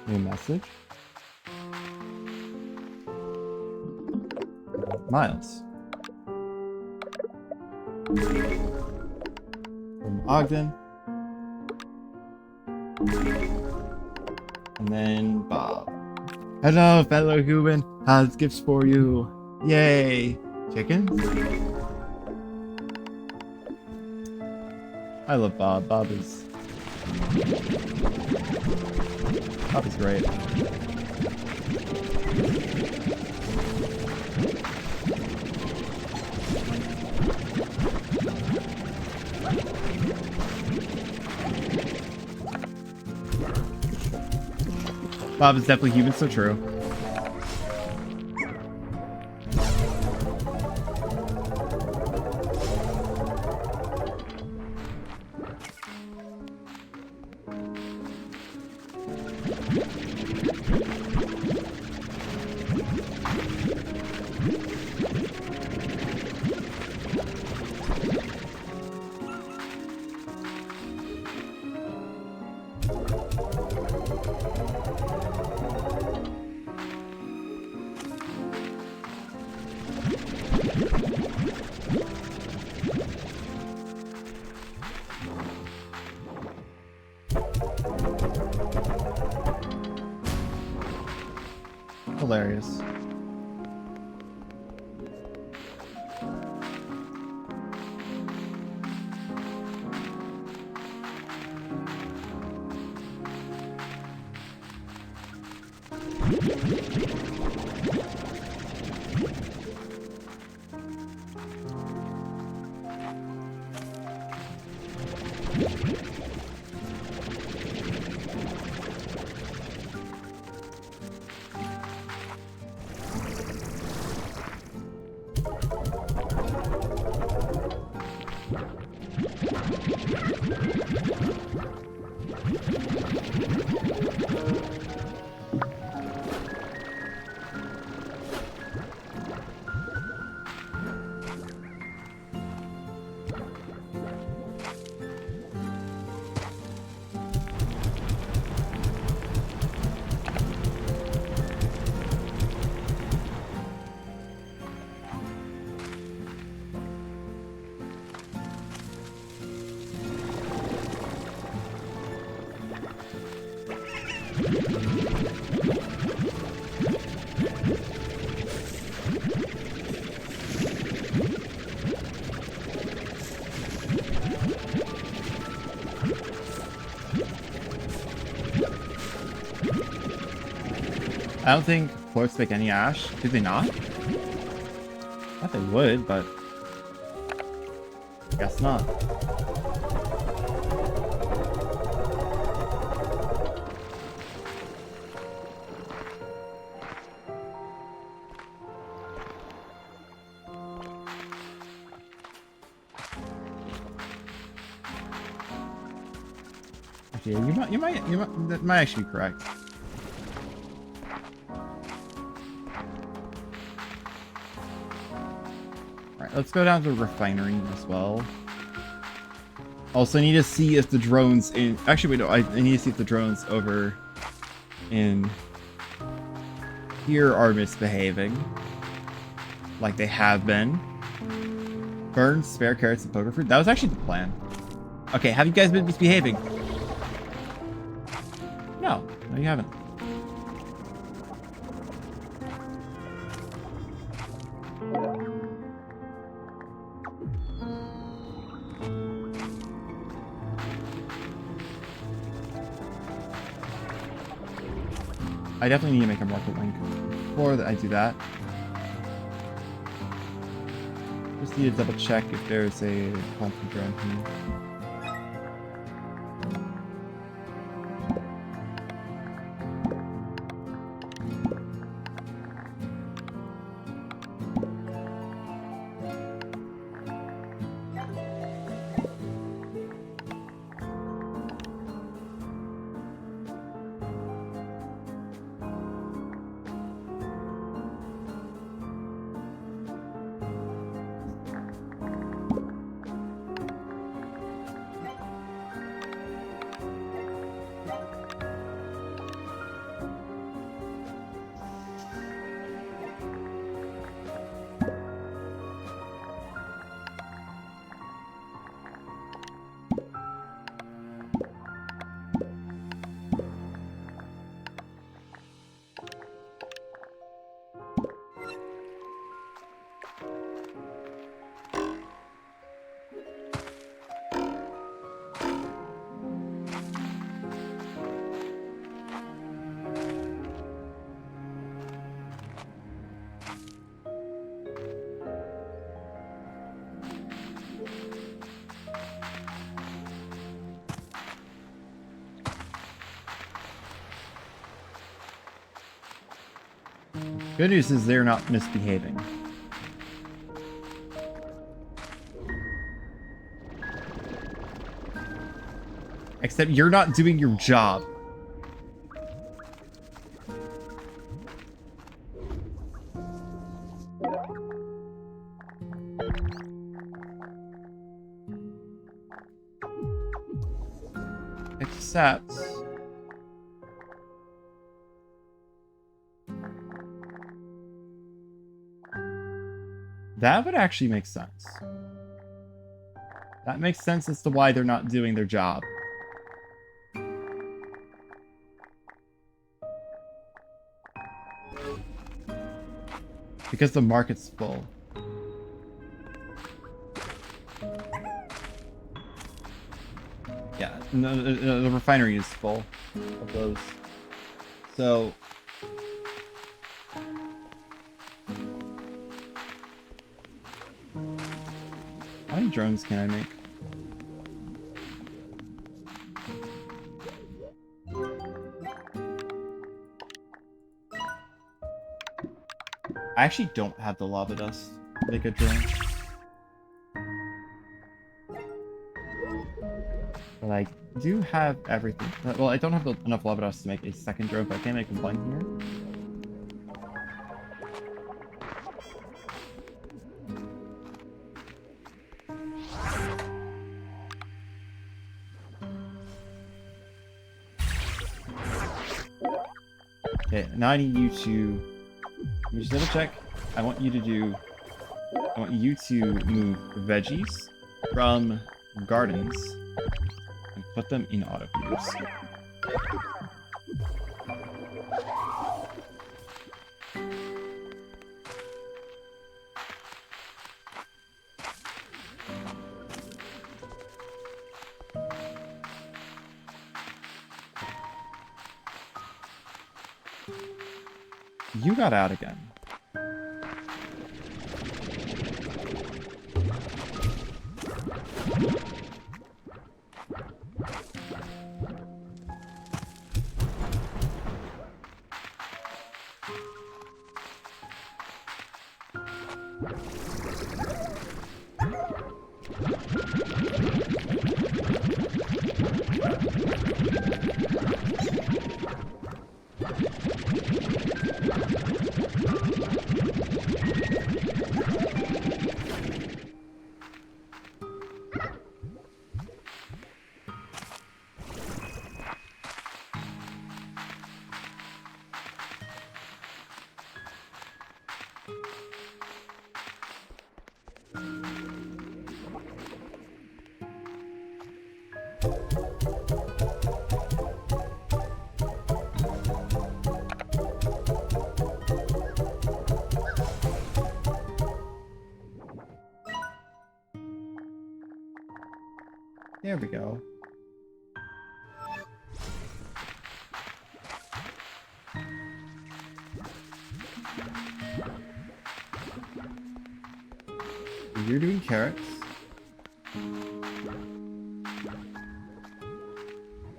New message. Miles. From Ogden. And then Bob. Hello, fellow human. Has gifts for you. Yay. Chickens? I love Bob. Bob is great. Bob is definitely human, so true. Hilarious. I don't think floats make any ash. Do they not? I thought they would, but I guess not. Actually, that might actually be correct. Let's go down to the refinery as well. Also, I need to see if the drones in... Actually, wait, no. I need to see if the drones over in here are misbehaving. Like they have been. Burn spare carrots and poker fruit. That was actually the plan. Okay, have you guys been misbehaving? No. No, you haven't. I definitely need to make a market link before I do that. Just need to double check if there's a conflict around here. Good news is they're not misbehaving. Except you're not doing your job. Except... that would actually make sense. That makes sense as to why they're not doing their job. Because the market's full. Yeah, no, the refinery is full of those. So... how many drones can I make? I actually don't have the lava dust to make a drone. But I do have everything. Well, I don't have enough lava dust to make a second drone, but I can make one here. Okay, now I need you to... Let me just double check. I want you to move veggies from gardens and put them in auto feeders. You got out again. There we go. You're doing carrots.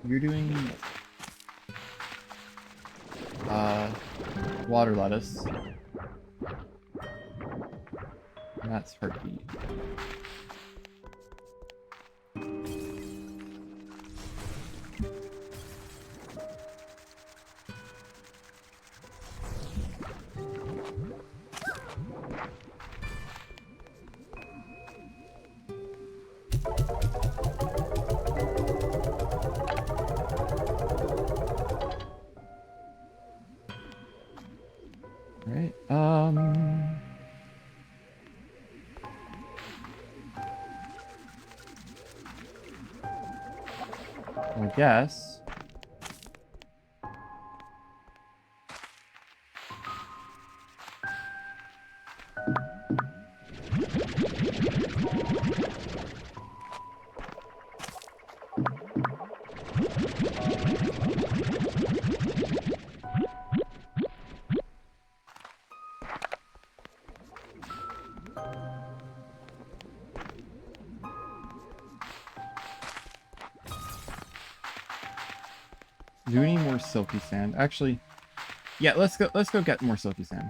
You're doing water lettuce. And that's heartbeat. Right. I guess. Do we need more silky sand? Actually, yeah, let's go get more silky sand.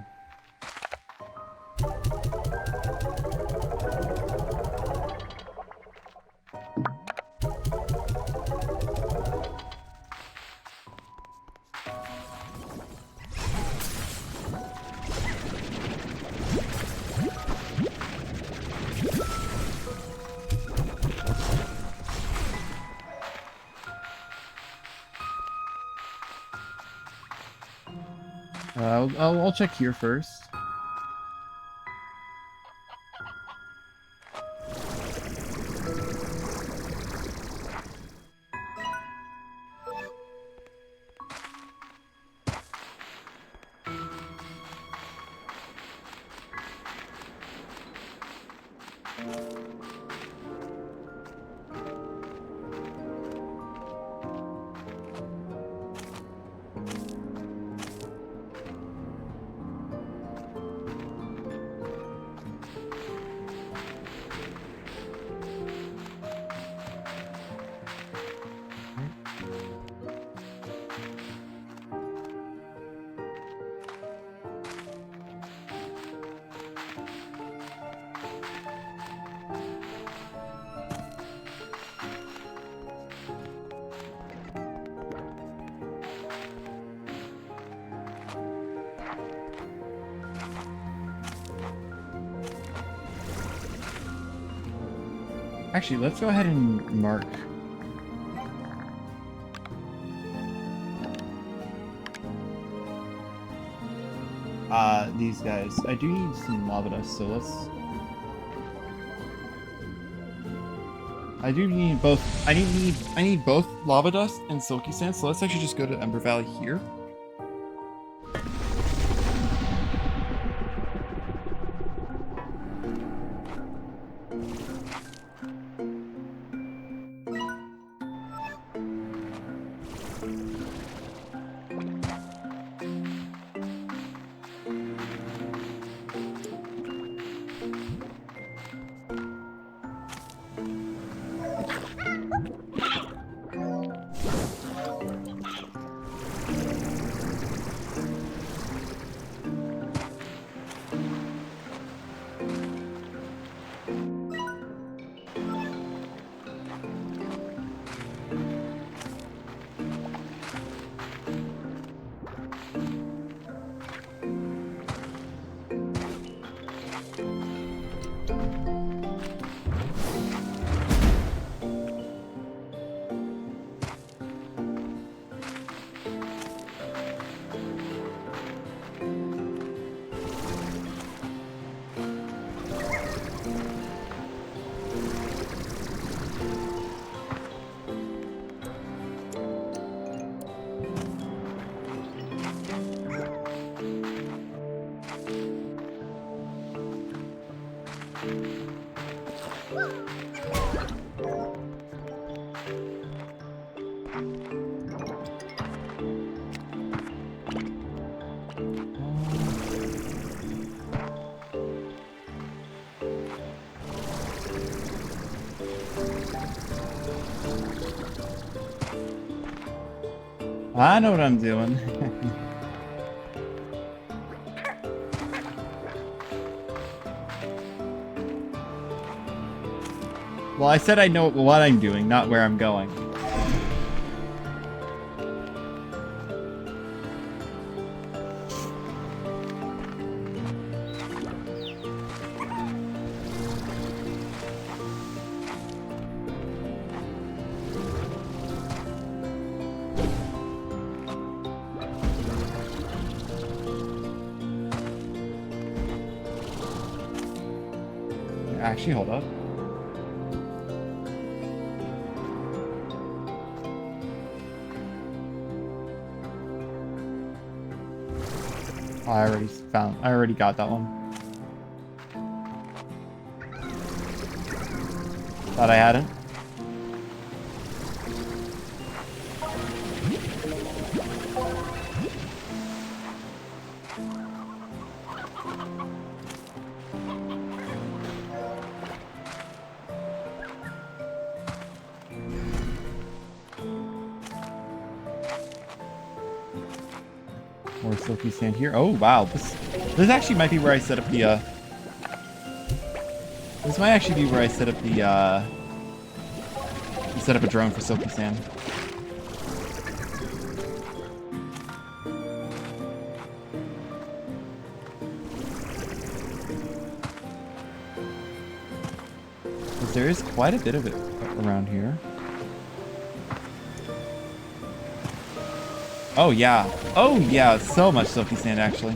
I'll check here first. Actually, let's go ahead and mark. These guys. I do need some lava dust, so let's... I do need both. I need both lava dust and silky sand, so let's actually just go to Ember Valley here. I know what I'm doing. Well, I said I know what I'm doing, not where I'm going. Actually, hold up. Oh, I already got that one. Thought I hadn't. More silky sand here. Oh wow, this actually might be where I set up the this might actually be where I set up the set up a drone for silky sand. Because there is quite a bit of it around here. Oh yeah, so much silky sand actually.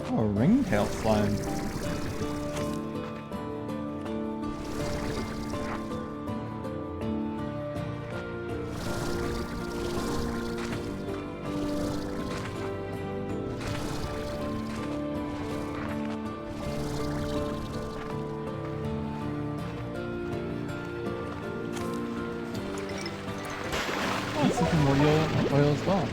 Oh, a ringtail slime. some primordial oil as well.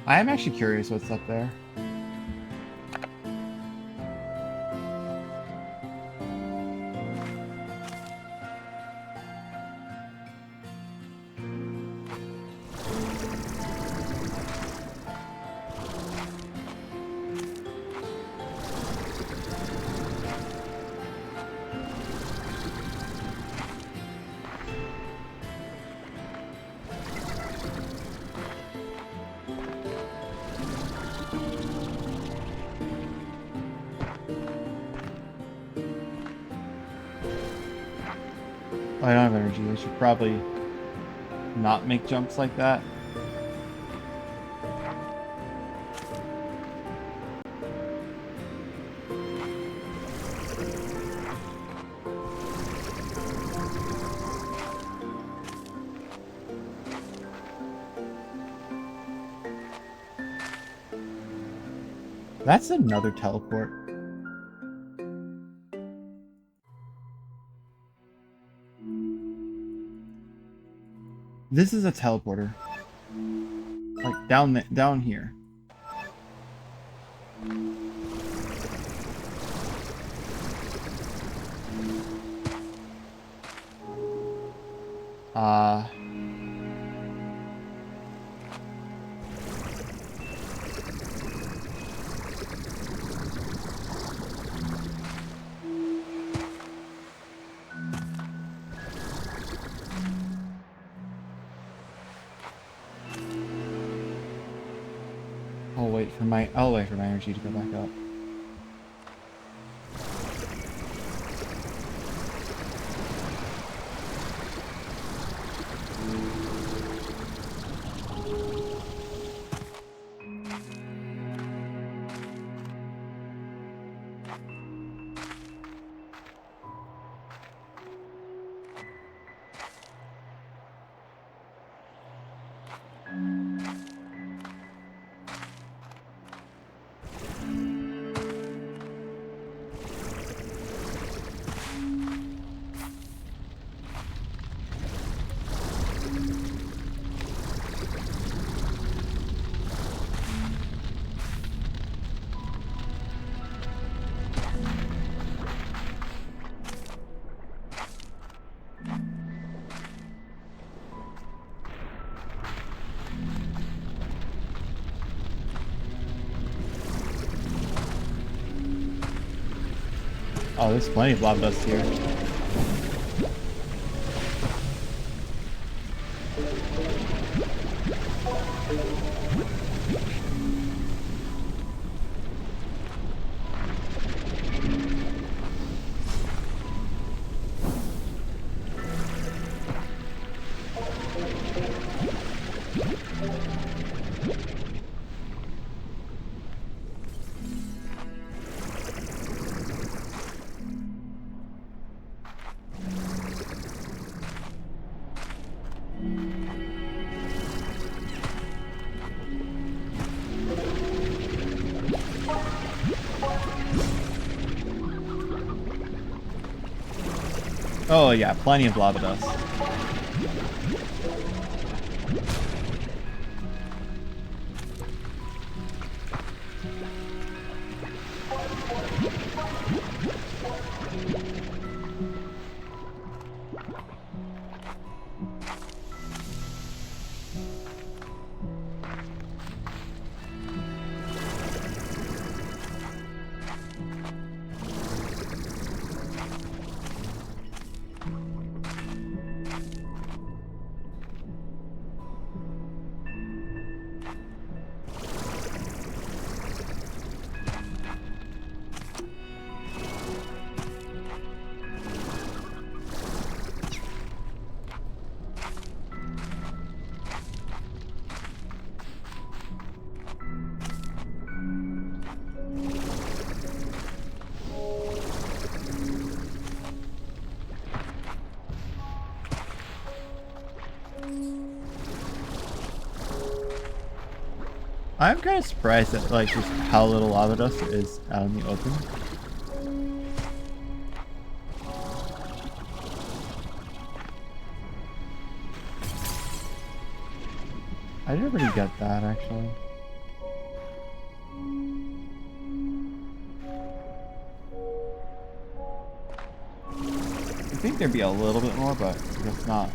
I am actually curious what's up there. Oh, I don't have energy. I should probably not make jumps like that. That's another teleport. This is a teleporter. Like down here. I'll wait for my energy to go back up. Oh, there's plenty of lava dust here. Oh yeah, plenty of lava dust. I'm kind of surprised at like just how little lava dust there is out in the open. I didn't really get that actually. I think there'd be a little bit more, but I guess not.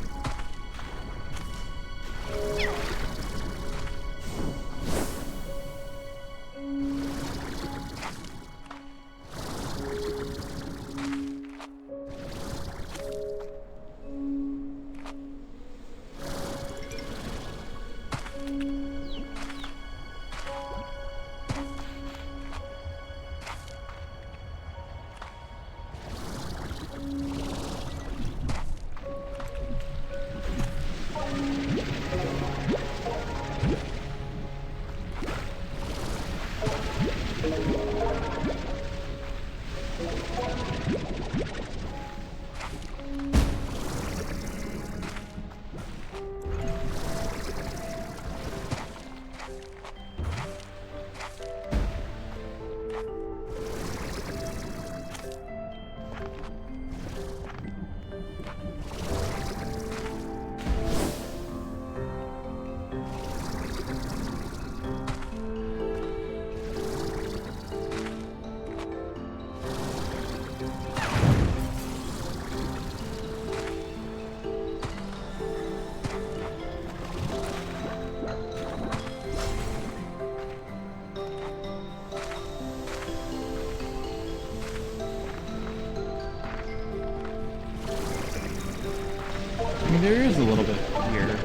I mean, there is a little bit here.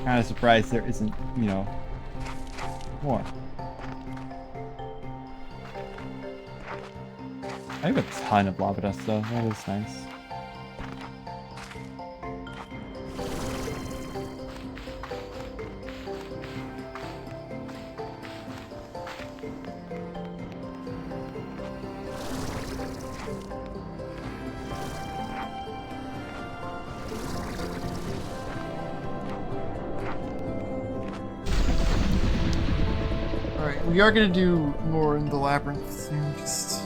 Kind of surprised there isn't, you know, more. I have a ton of lava dust though. That is nice. Alright, we are gonna do more in the labyrinth soon, just...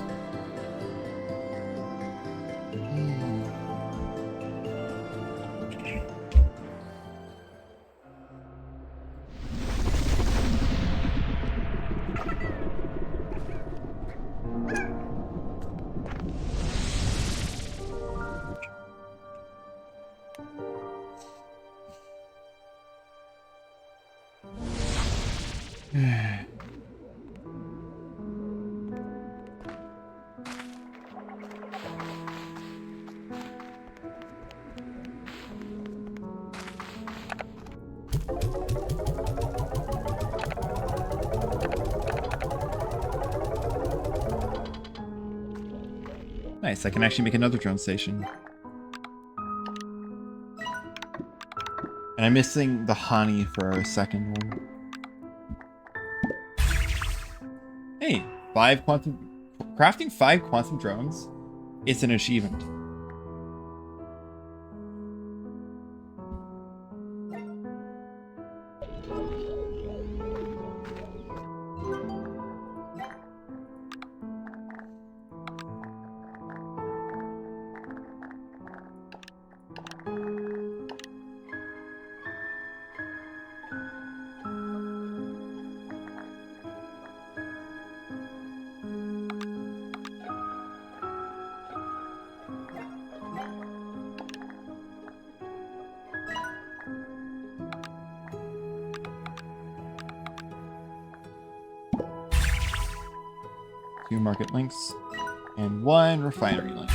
Nice, I can actually make another drone station. And I'm missing the honey for our second one. Hey, crafting 5 quantum drones is an achievement. Two market links and 1 refinery link.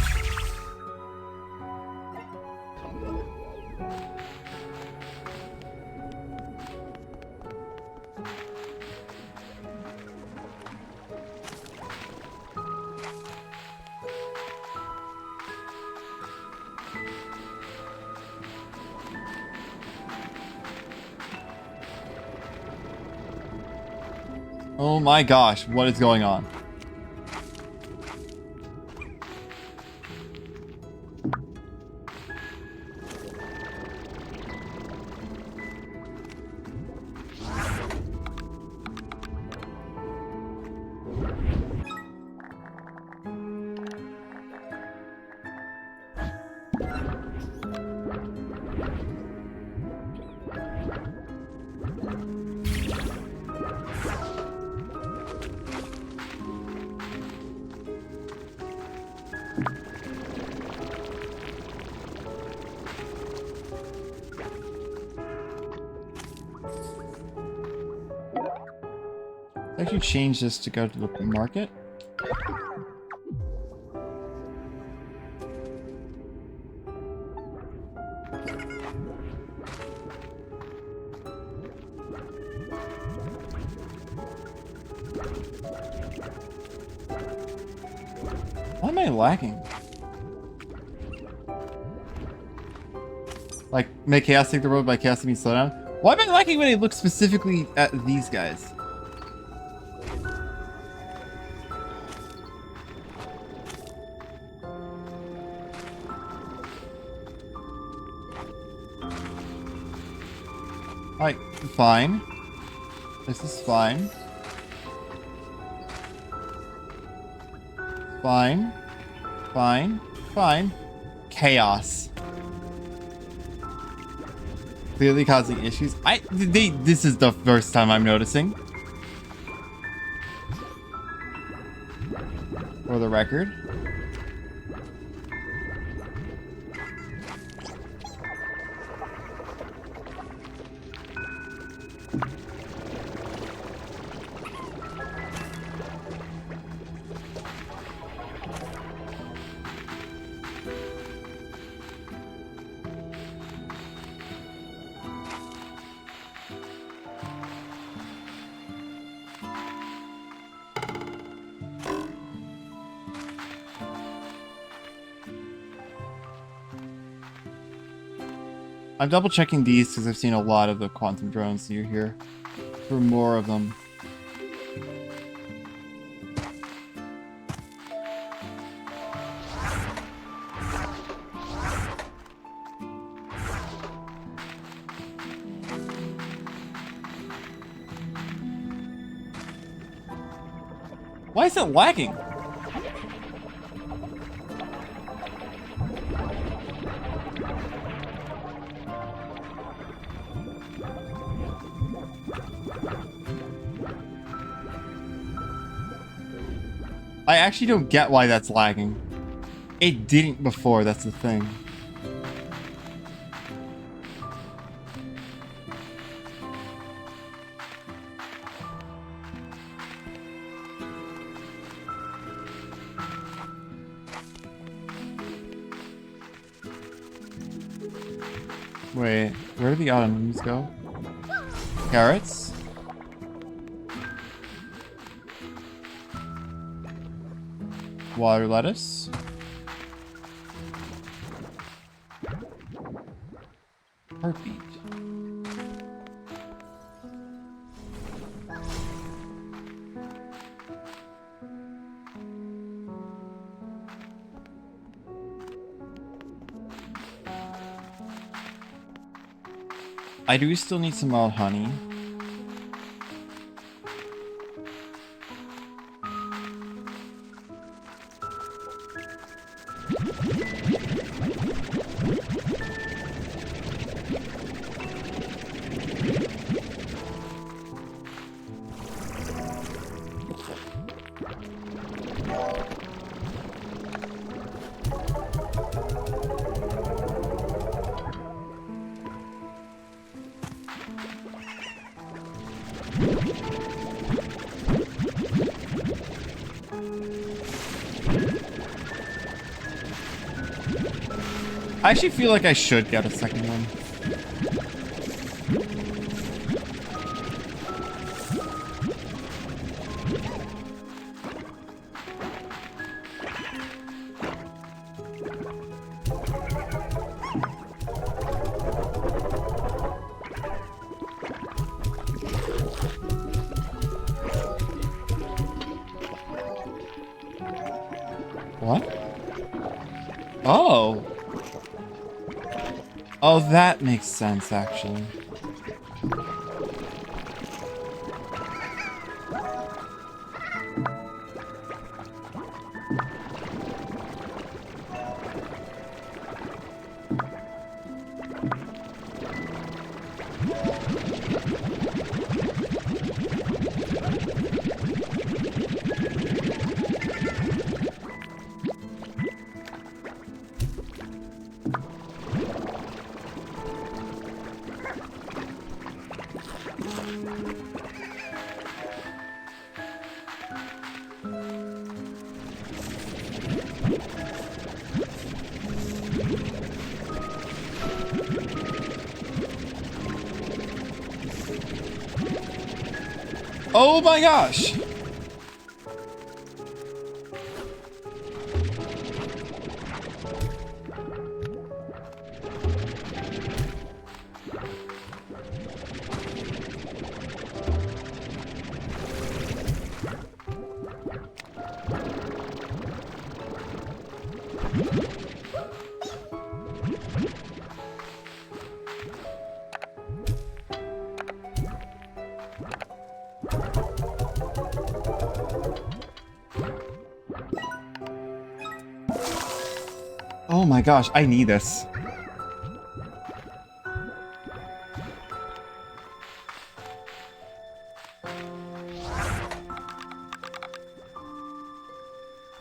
Oh my gosh, what is going on? I should change this to go to the market. Why am I lagging? Like, make chaos take the road by chaos me slow down? Why am I lagging when I look specifically at these guys? Like, fine. This is fine. Fine. Fine. Fine. Chaos. Clearly causing issues. This is the first time I'm noticing. For the record. I'm double checking these because I've seen a lot of the quantum drones near here. For more of them. Why is it lagging? I actually don't get why that's lagging. It didn't before, that's the thing. Wait, where do the items go? Carrots? Water lettuce. Heartbeat. I do still need some wild honey. I actually feel like I should get a second one. What? Oh. Oh, that makes sense, actually. Oh my gosh! Oh my gosh, I need this.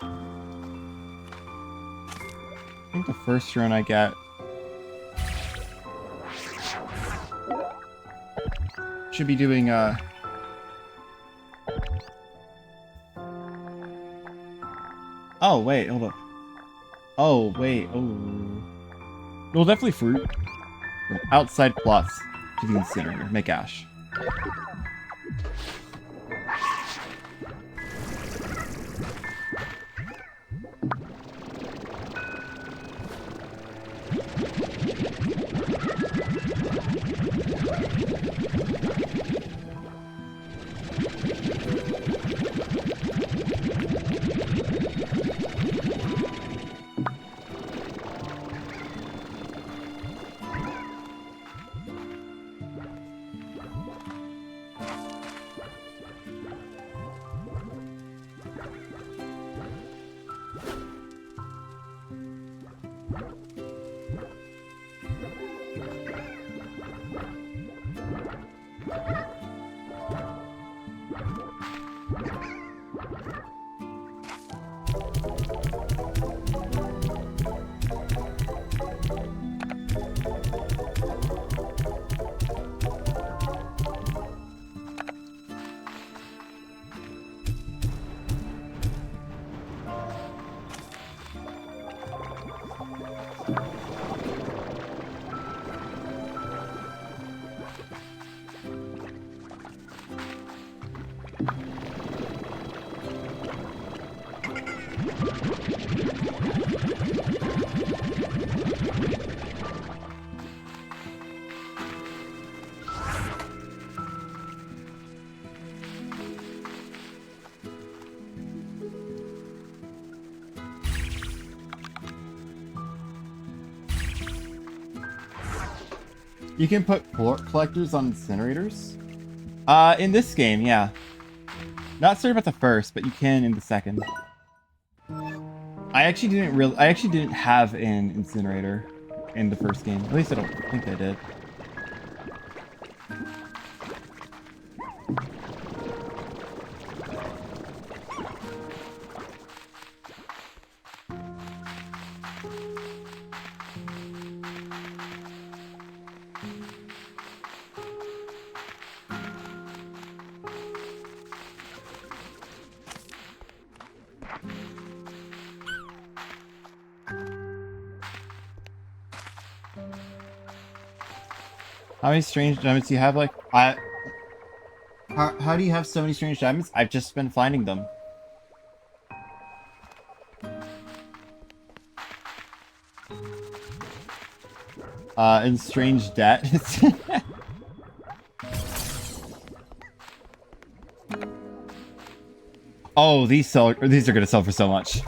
I think the first run I get should be doing oh wait, hold up. Oh wait, oh. Well, definitely fruit. From outside plots to the incinerator. Make ash. You can put plort collectors on incinerators? In this game, yeah. Not certain about the first, but you can in the second. I actually didn't have an incinerator in the first game. At least I don't think I did. How many strange diamonds do you have? Like, how do you have so many strange diamonds? I've just been finding them. In strange debt. Oh, these are gonna sell for so much.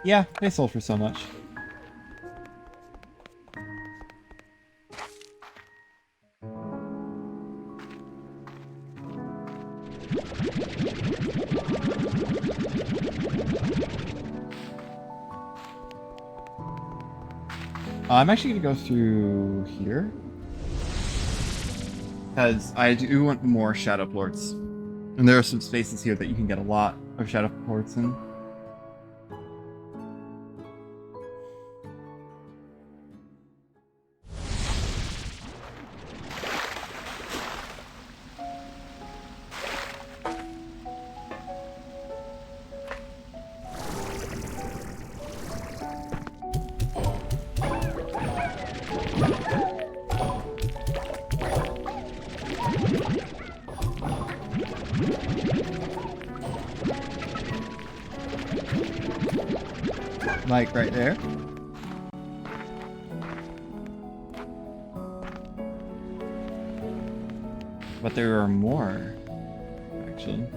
Yeah, they sold for so much. I'm actually gonna go through here because I do want more shadow plorts, and there are some spaces here that you can get a lot of shadow plorts in. mic right there. But there are more, actually.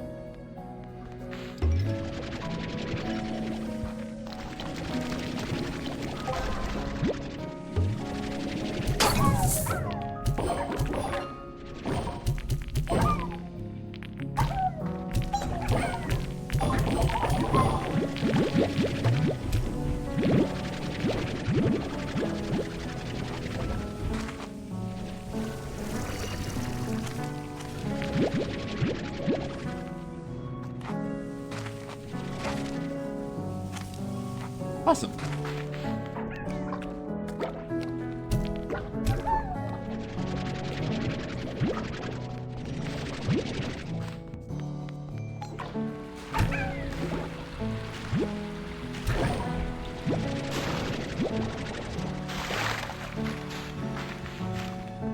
Awesome.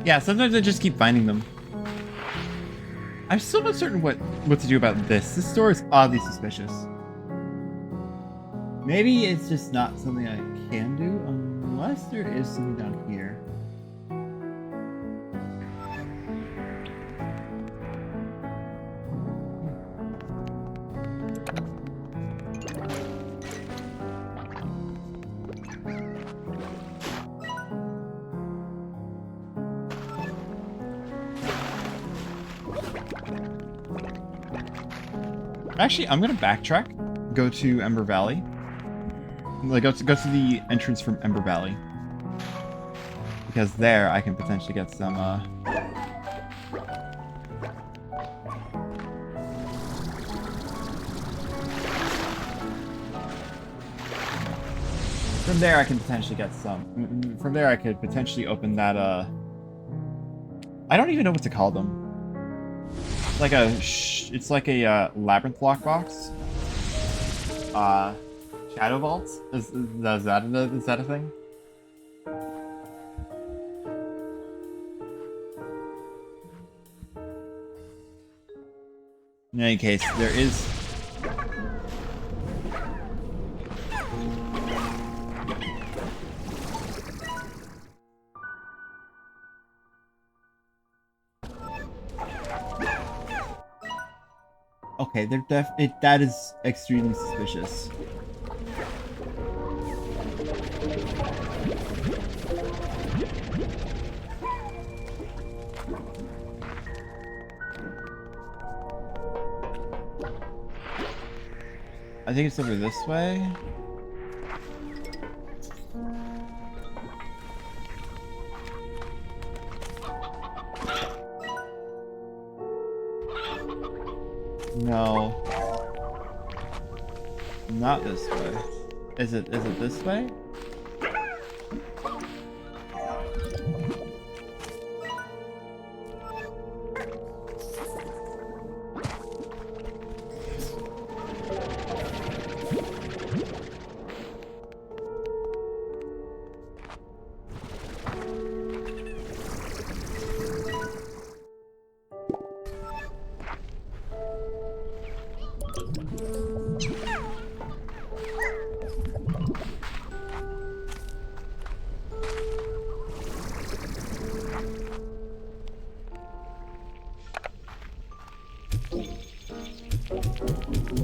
Yeah, sometimes I just keep finding them. I'm still not certain what to do about this. This store is oddly suspicious. Maybe it's just not something I can do, unless there is something down here. Actually, I'm gonna backtrack, go to Ember Valley. Like, go to the entrance from Ember Valley. Because there I can potentially get some, From there I can potentially get some. From there I could potentially open that, I don't even know what to call them. It's like a labyrinth lockbox. Shadow vaults? Is that a thing? In any case, there is. Okay, that is extremely suspicious. I think it's over this way. No. Not this way. Is it this way?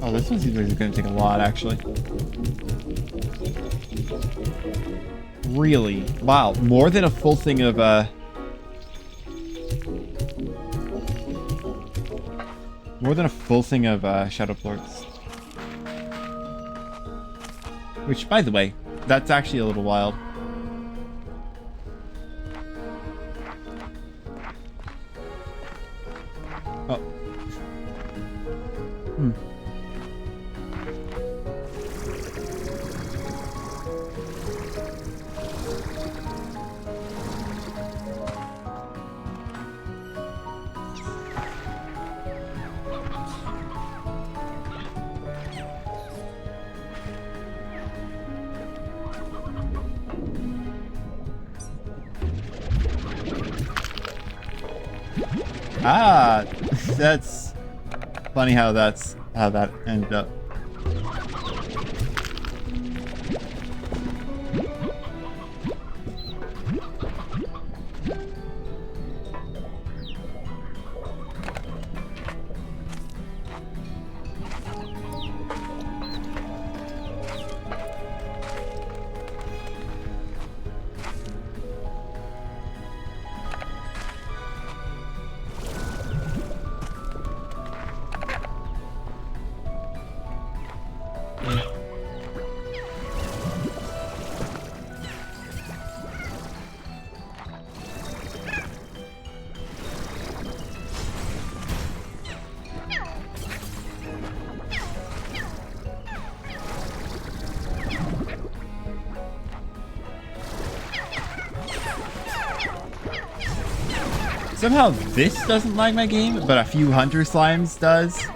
Oh, this one seems like it's going to take a lot, actually. Really? Wow, more than a full thing of, more than a full thing of, Shadow Plorts. Which, by the way, that's actually a little wild. Oh. Hmm. Ah, that's funny how that ended up. Somehow this doesn't lag my game, but a few hunter slimes does.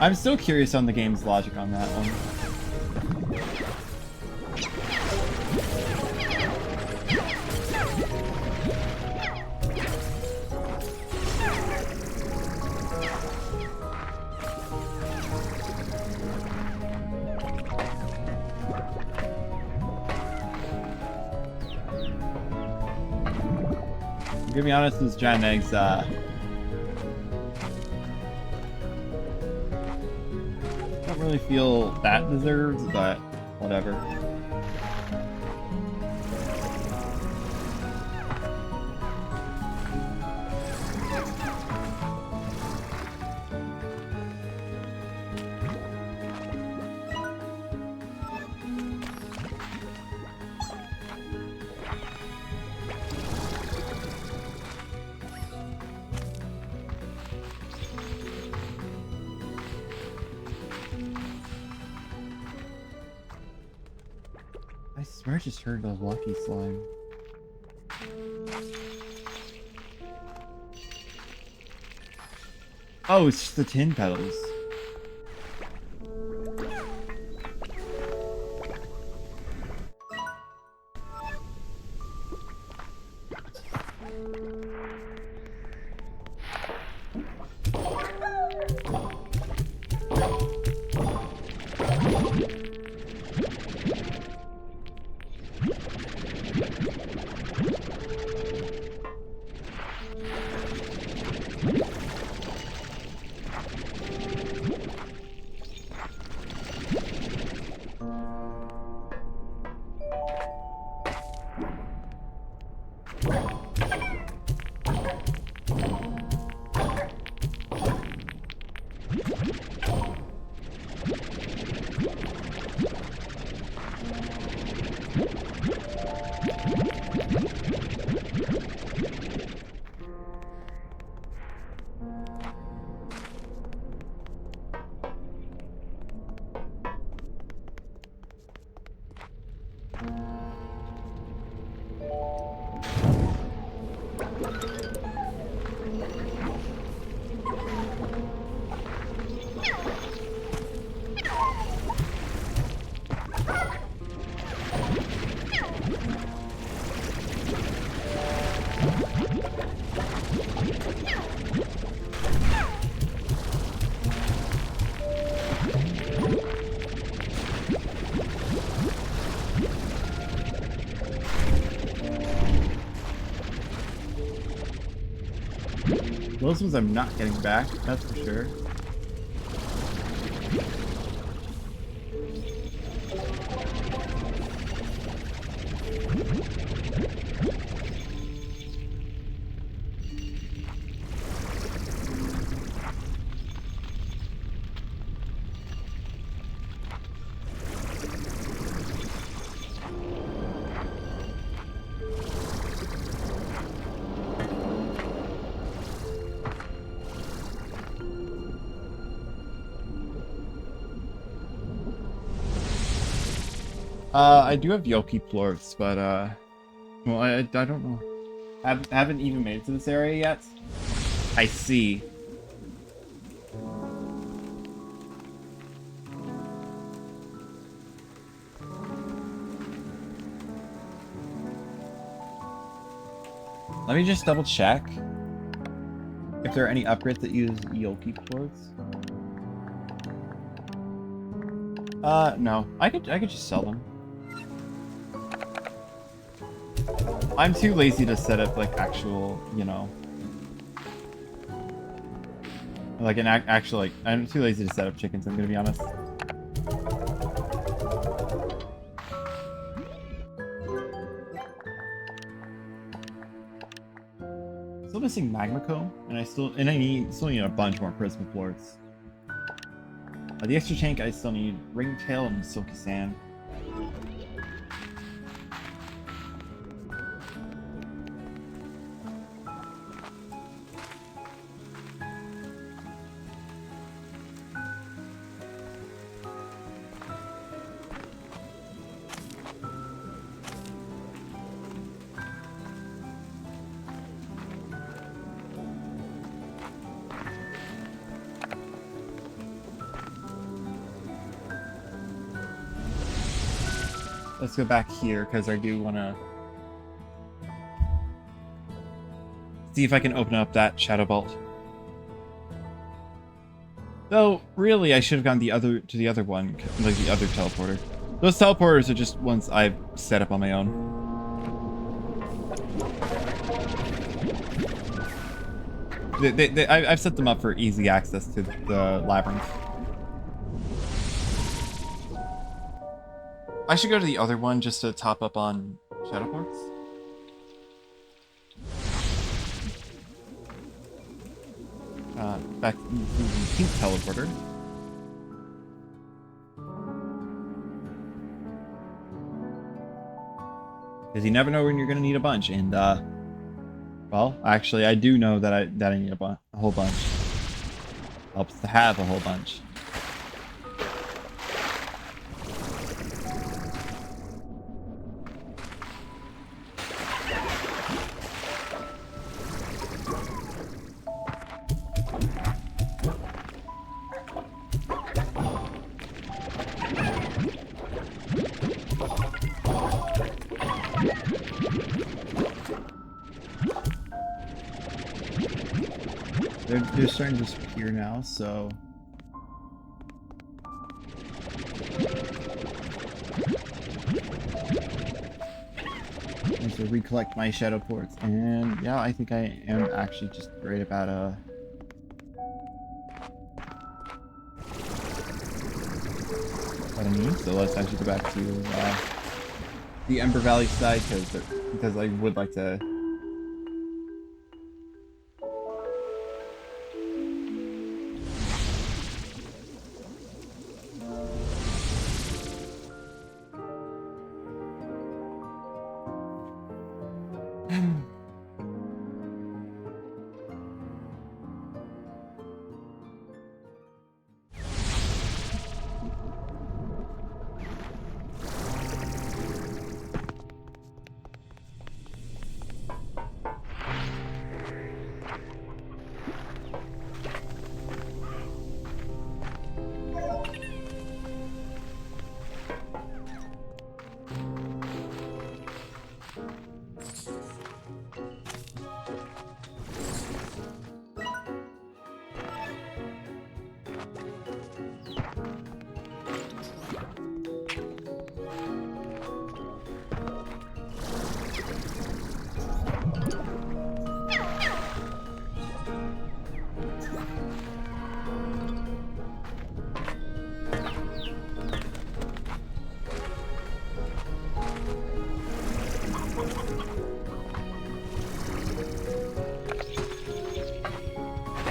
I'm still curious on the game's logic on that one. I'm gonna be honest, those giant eggs, don't really feel that deserved, but whatever. I swear I just heard a lucky slime. Oh, it's just the tin petals. Those ones I'm not getting back, that's for sure. I do have Yoki plorts, but well, I don't know. Haven't even made it to this area yet. I see. Let me just double check if there are any upgrades that use Yoki plorts. No. I could just sell them. I'm too lazy to set up like actual, you know, like an actual like I'm too lazy to set up chickens, I'm gonna be honest. Still missing magma comb, and I still need a bunch more prisma plorts. The extra tank I still need ringtail and silky sand. let's go back here because I do want to see if I can open up that Shadow Vault. Though, really, I should have gone to the other one, like the other teleporter. Those teleporters are just ones I've set up on my own. I've set them up for easy access to the labyrinth. I should go to the other one just to top up on Shadow Ports. Back to the pink teleporter. Because you never know when you're going to need a bunch, and well, actually, I do know that I need a whole bunch. Helps to have a whole bunch. They're starting to disappear now, so I need to recollect my Shadow Ports. And yeah, I think I am actually just right about what I mean. So let's actually go back to the Ember Valley side because I would like to.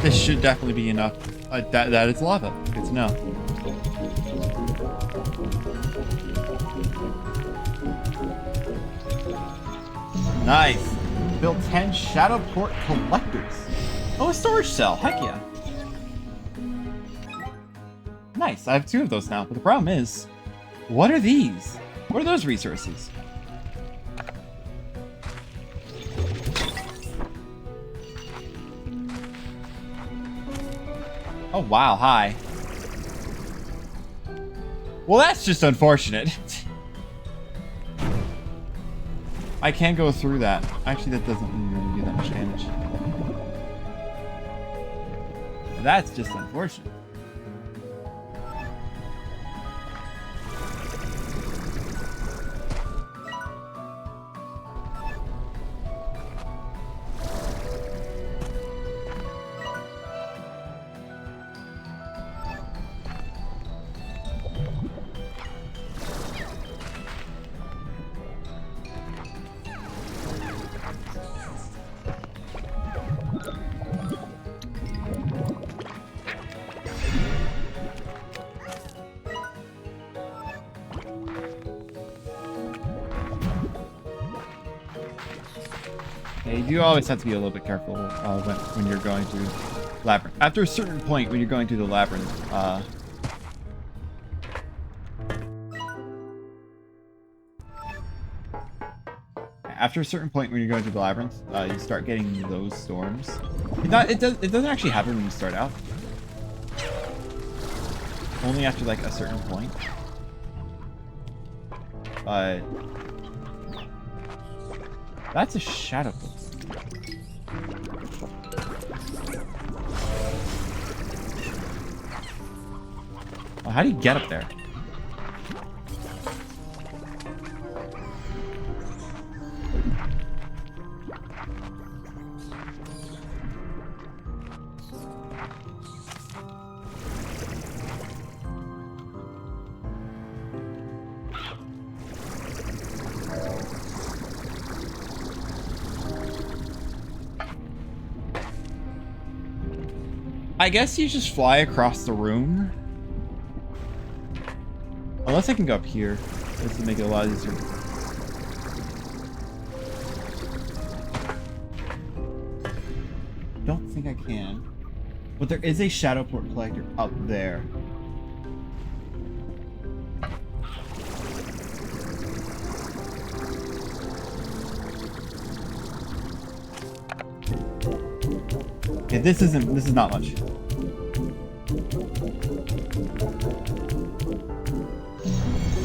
This should definitely be enough. That is lava. Good to know. Nice. Built 10 Shadow Port collectors. Oh, a storage cell. Heck yeah. Nice. I have 2 of those now. But the problem is, what are these? What are those resources? Oh, wow, hi. Well, that's just unfortunate. I can't go through that. Actually, that doesn't really do that much damage. That's just unfortunate. Yeah, you do always have to be a little bit careful when you're going through labyrinth. After a certain point, when you're going through the labyrinth, you start getting those storms. It doesn't actually happen when you start out. Only after like a certain point. but that's a shadow. Well, how do you get up there? I guess you just fly across the room. Unless I can go up here. This would make it a lot easier. Don't think I can. But there is a shadow port collector up there. Okay, this is not much.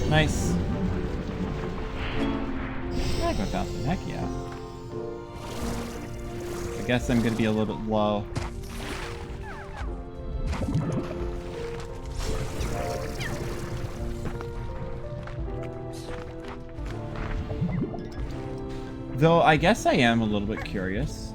Nice. Magma fountain, heck yeah. I guess I'm gonna be a little bit low. Though I guess I am a little bit curious.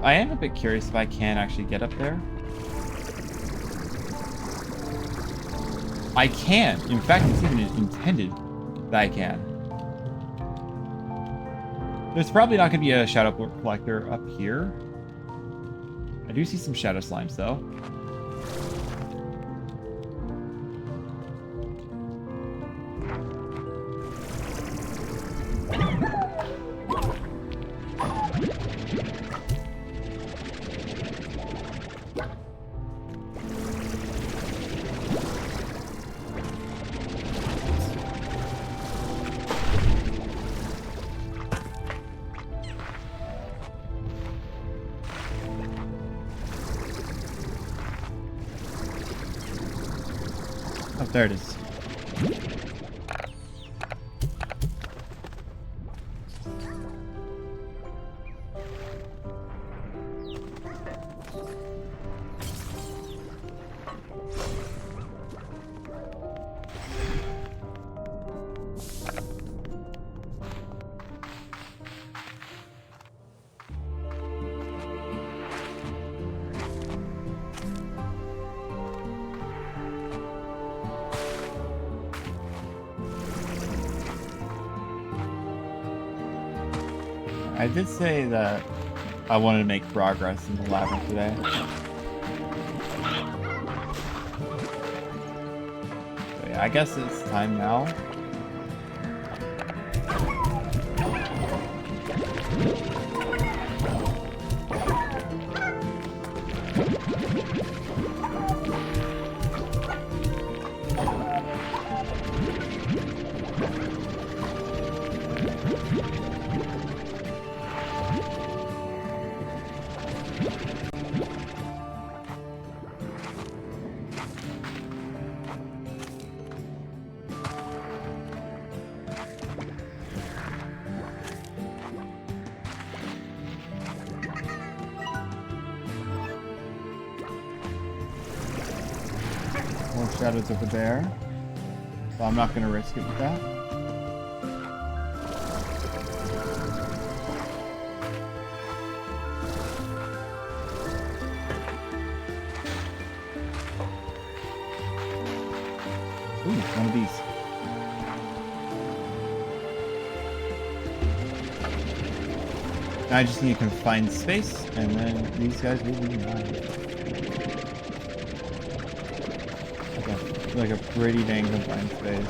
I am a bit curious if I can actually get up there. I can. In fact, it's even intended that I can. There's probably not going to be a shadow collector up here. I do see some shadow slimes, though. Oh, there it is. I did say that I wanted to make progress in the labyrinth today. So yeah, I guess it's time now. More shadows over there. So I'm not going to risk it with that. Ooh, one of these. Now I just need to confine space, and then these guys will be mine. Like a pretty dang confined space.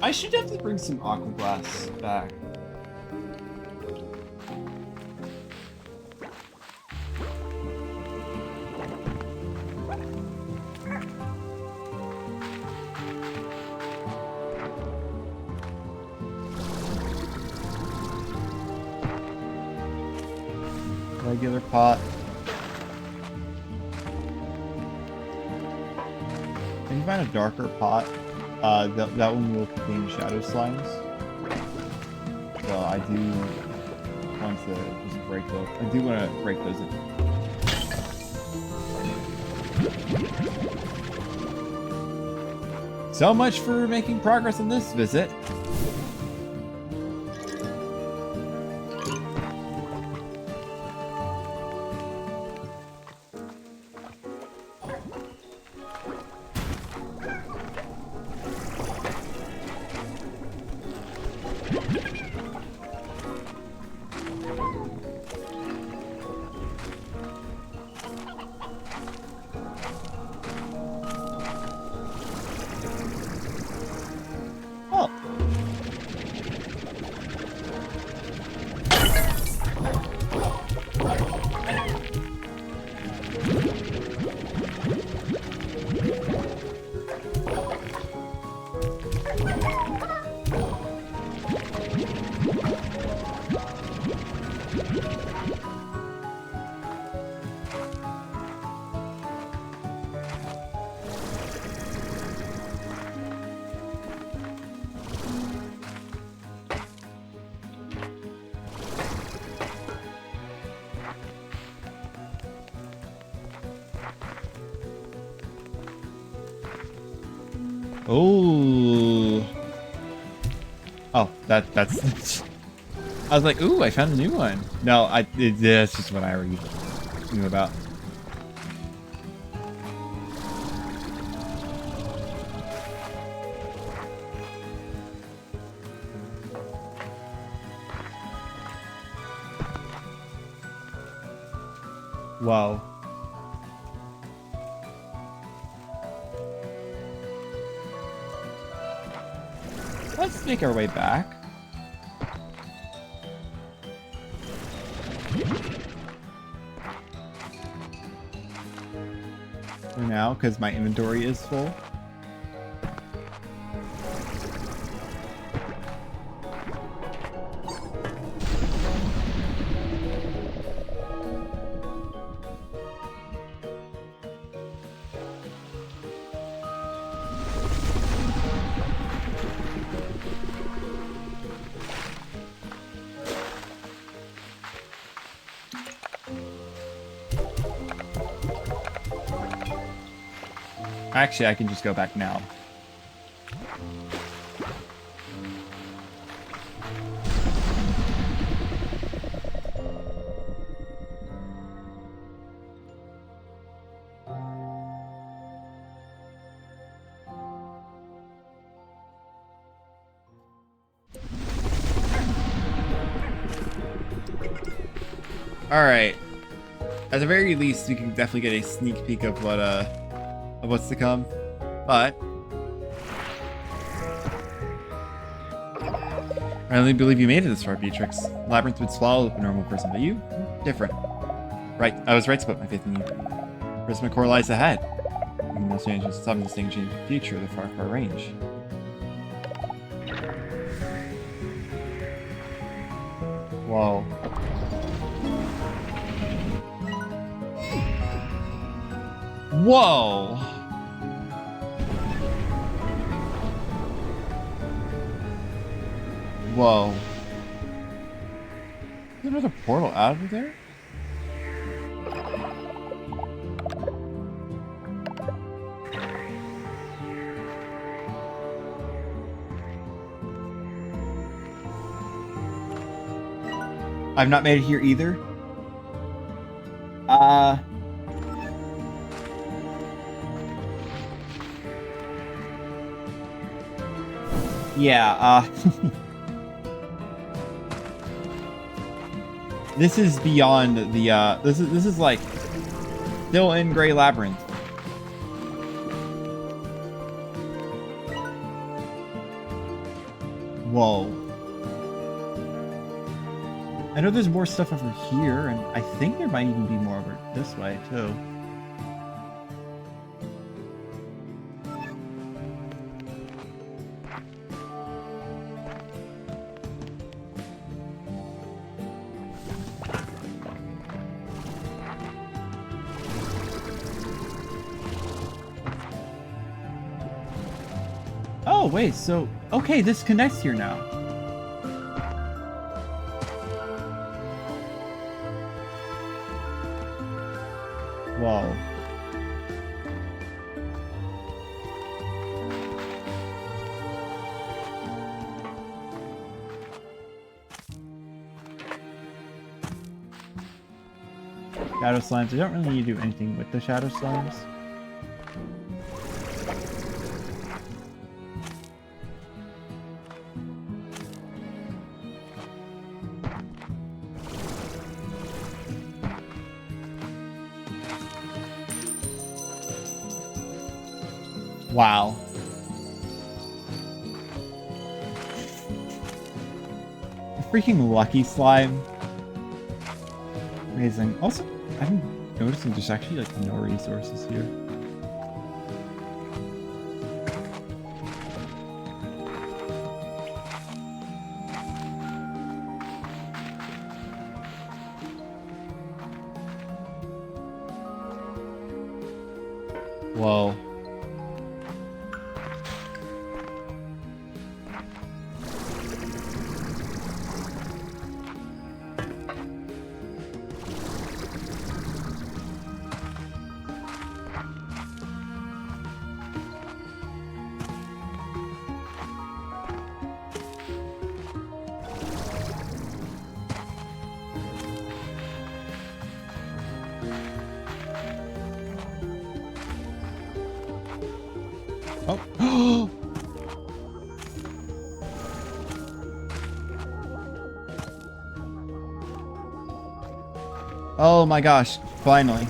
I should definitely bring some aqua glass back. Regular pot. Can you find a darker pot? That one will contain shadow slimes. So I do want to just break those. I do want to break those in. So much for making progress on this visit. Oh. Oh, that's. I was like, ooh, I found a new one. No, that's just what I already knew about. Wow. Let's make our way back. For now, because my inventory is full. Actually, I can just go back now. All right. At the very least, we can definitely get a sneak peek of what's to come. But I only believe you made it this far, Beatrix. Labyrinth would swallow a normal person, but you, different. Right, I was right to put my faith in you. Prisma Core lies ahead. Even those changes, some distinction in the future of the far range. Whoa. Whoa! Whoa. Is there another portal out of there? I've not made it here either. Yeah, this is beyond the, this is like, still in Grey Labyrinth. Whoa. I know there's more stuff over here, and I think there might even be more over this way, too. Oh, wait, so... Okay, this connects here now. Whoa. Shadow slimes. I don't really need to do anything with the shadow slimes. Wow. A freaking lucky slime. Amazing. Also, I'm noticing there's actually like no resources here. Whoa. Oh. Oh my gosh, finally.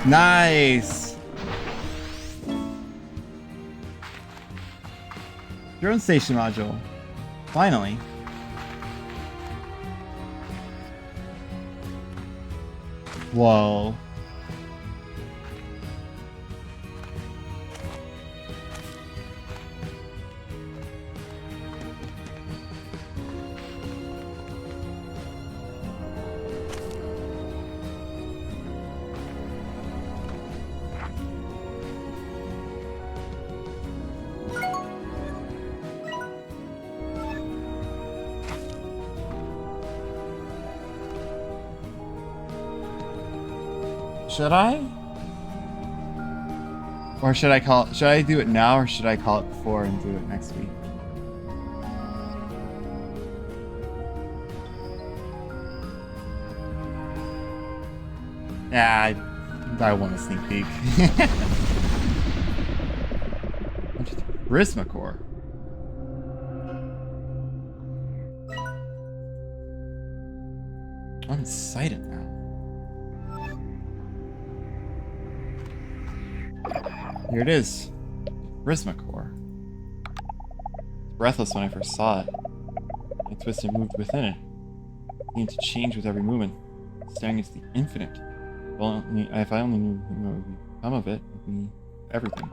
Nice. Drone station module. Finally. Whoa. Should I? Or should I do it now or should I call it before and do it next week? Yeah, I want a sneak peek. Charisma core. I'm excited now. Here it is. Charisma core. It's breathless when I first saw it. I twisted and moved within it. It seemed to change with every movement. Staring into the infinite. Well, if I only knew what would become of it, it would be everything.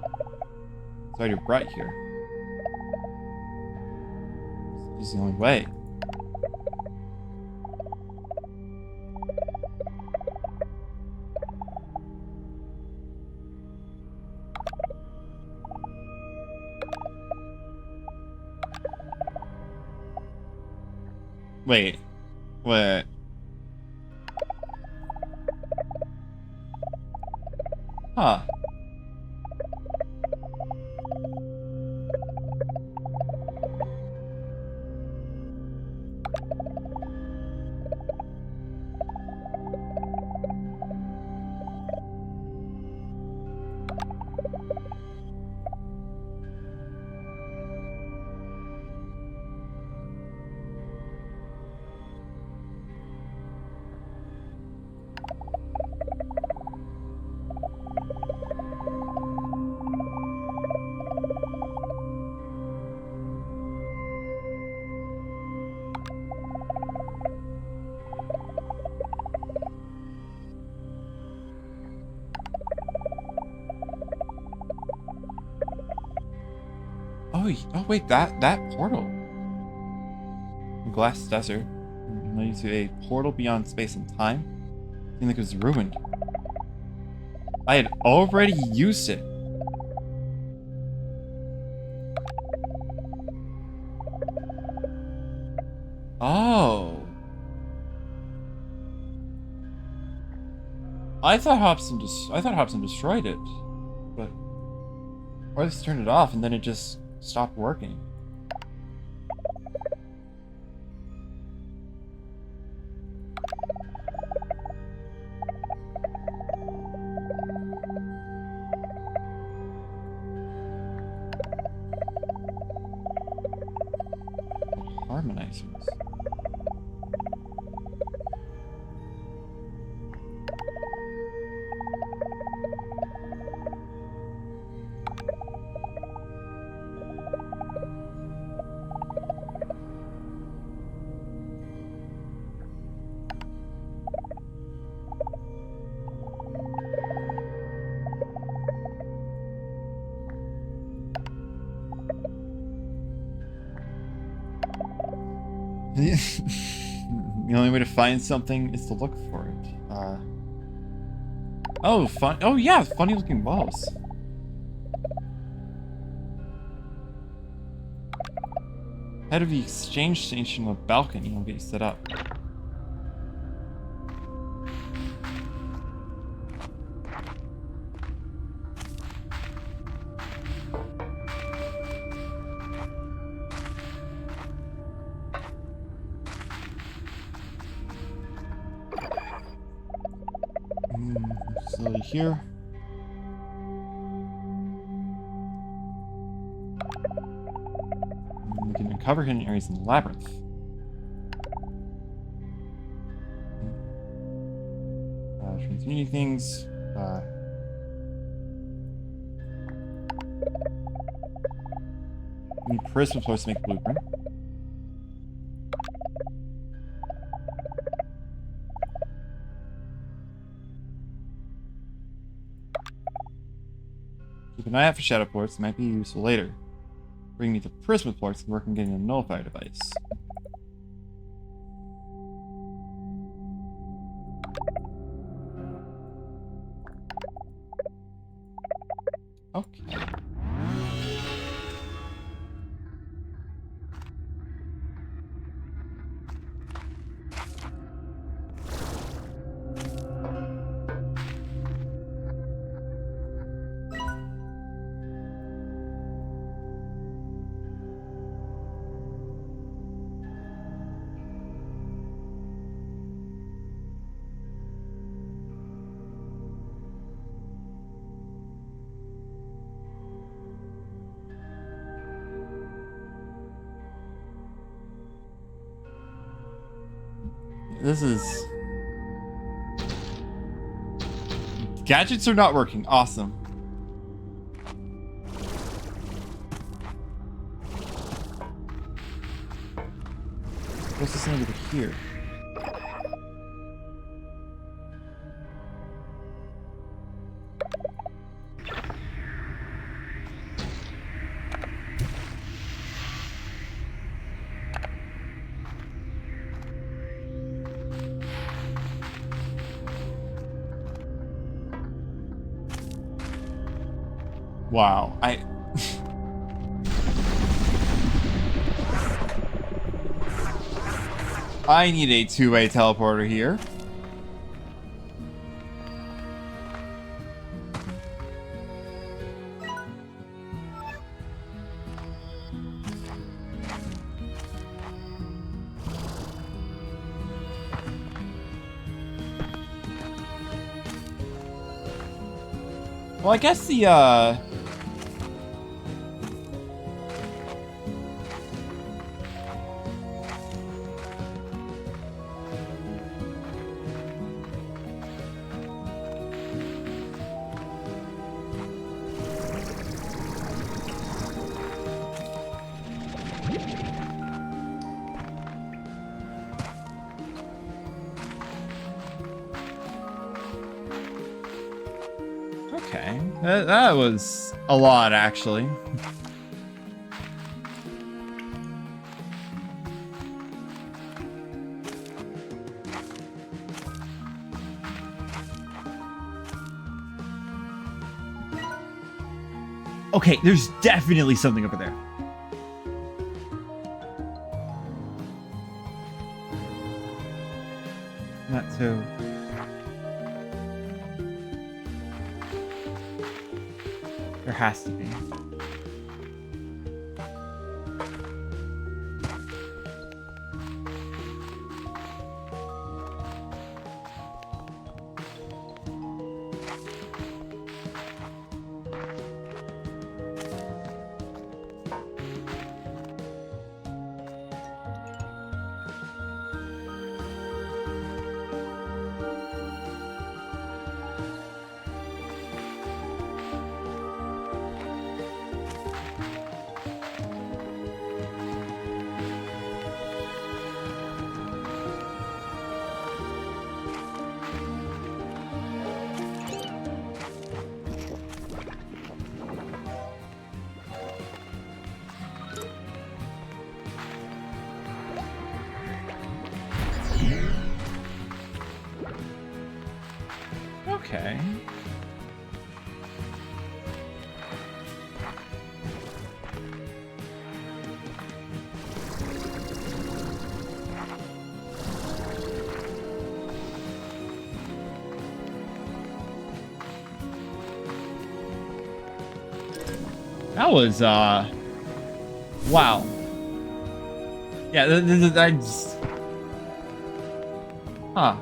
So I brought here. This is the only way. Wait. What? Huh. Oh wait, that portal. Glass desert leads to a portal beyond space and time. Seemed like it was ruined. I had already used it. Oh. I thought Hobson destroyed it, but or at least turned it off and then it just stopped working. Harmonizers. The only way to find something is to look for it. Oh, fun. Oh, yeah, funny looking walls. Head of the exchange station on a balcony. I'll get you set up. Facility here. We can uncover hidden areas in the labyrinth. Transmuting things. Need prism floors to make a blueprint. Keep an eye out for shadow ports. Might be useful later. Bring me to prism ports and work on getting a nullifier device. Okay. This is... Gadgets are not working. Awesome. What's this thing over here? Wow, I need a two-way teleporter here. Well, I guess the, okay. That was a lot, actually. Okay, there's definitely something over there. Not too. There has to be. Okay. That was, wow. Yeah, I just... Huh.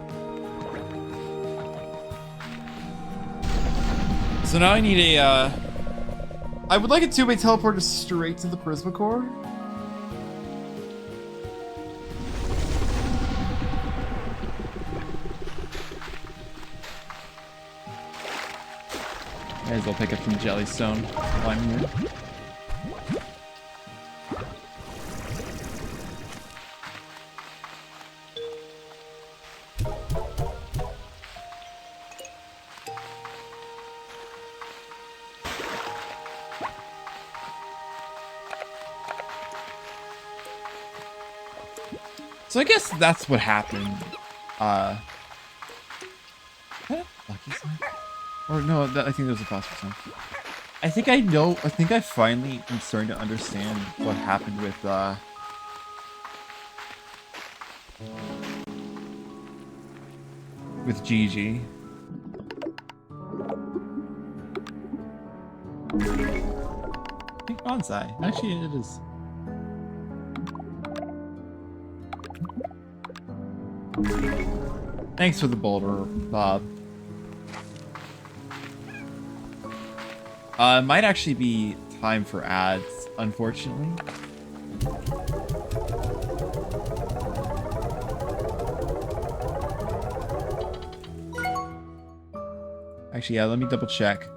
So now I need a, I would like a two-way teleporter straight to the Prisma Core. May as well pick up some Jellystone while I'm here. So I guess that's what happened. Lucky sign? Or no, I think there's a phosphor sign. I think I know. I think I finally am starting to understand what happened with Gigi. Pink bonsai. Actually, it is. Thanks for the boulder, Bob. It might actually be time for ads, unfortunately. Actually, yeah, let me double check.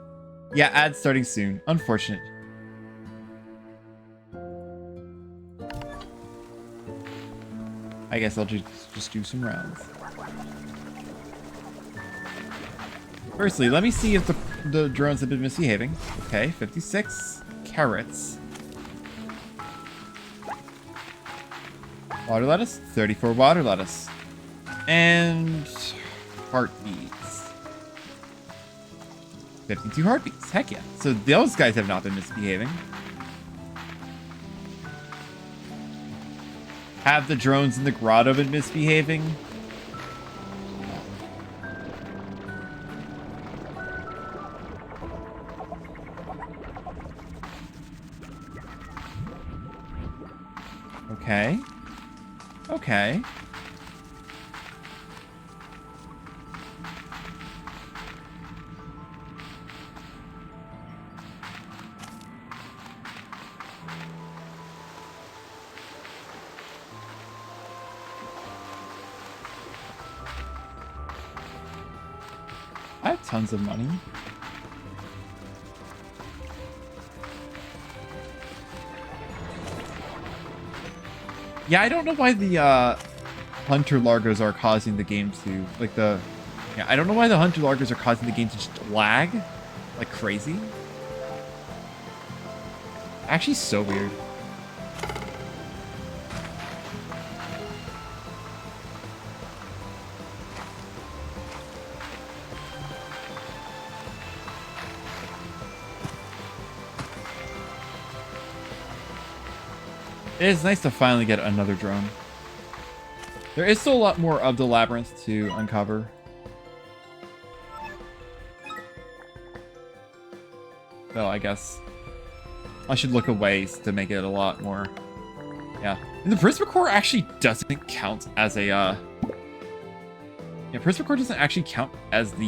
Yeah, ads starting soon. Unfortunate. I guess I'll just do some rounds. Firstly, let me see if the drones have been misbehaving. Okay, 56 carrots. Water lettuce, 34 water lettuce. And heartbeats. 52 heartbeats. Heck yeah. So those guys have not been misbehaving. Have the drones in the grotto been misbehaving? Okay. Okay. I have tons of money. Yeah, I don't know why the Hunter Largos are causing the game to I don't know why the Hunter Largos are causing the game to just lag like crazy. Actually, so weird. It is nice to finally get another drone. There is still a lot more of the labyrinth to uncover. So I guess I should look at ways to make it a lot more. Yeah. And the Prisma Core actually doesn't count as a yeah, Prisma Core doesn't actually count as the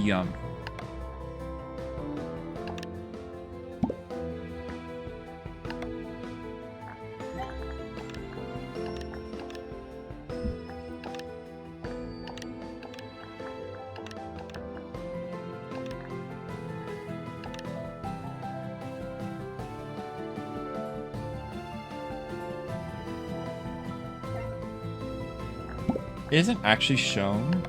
it isn't actually shown.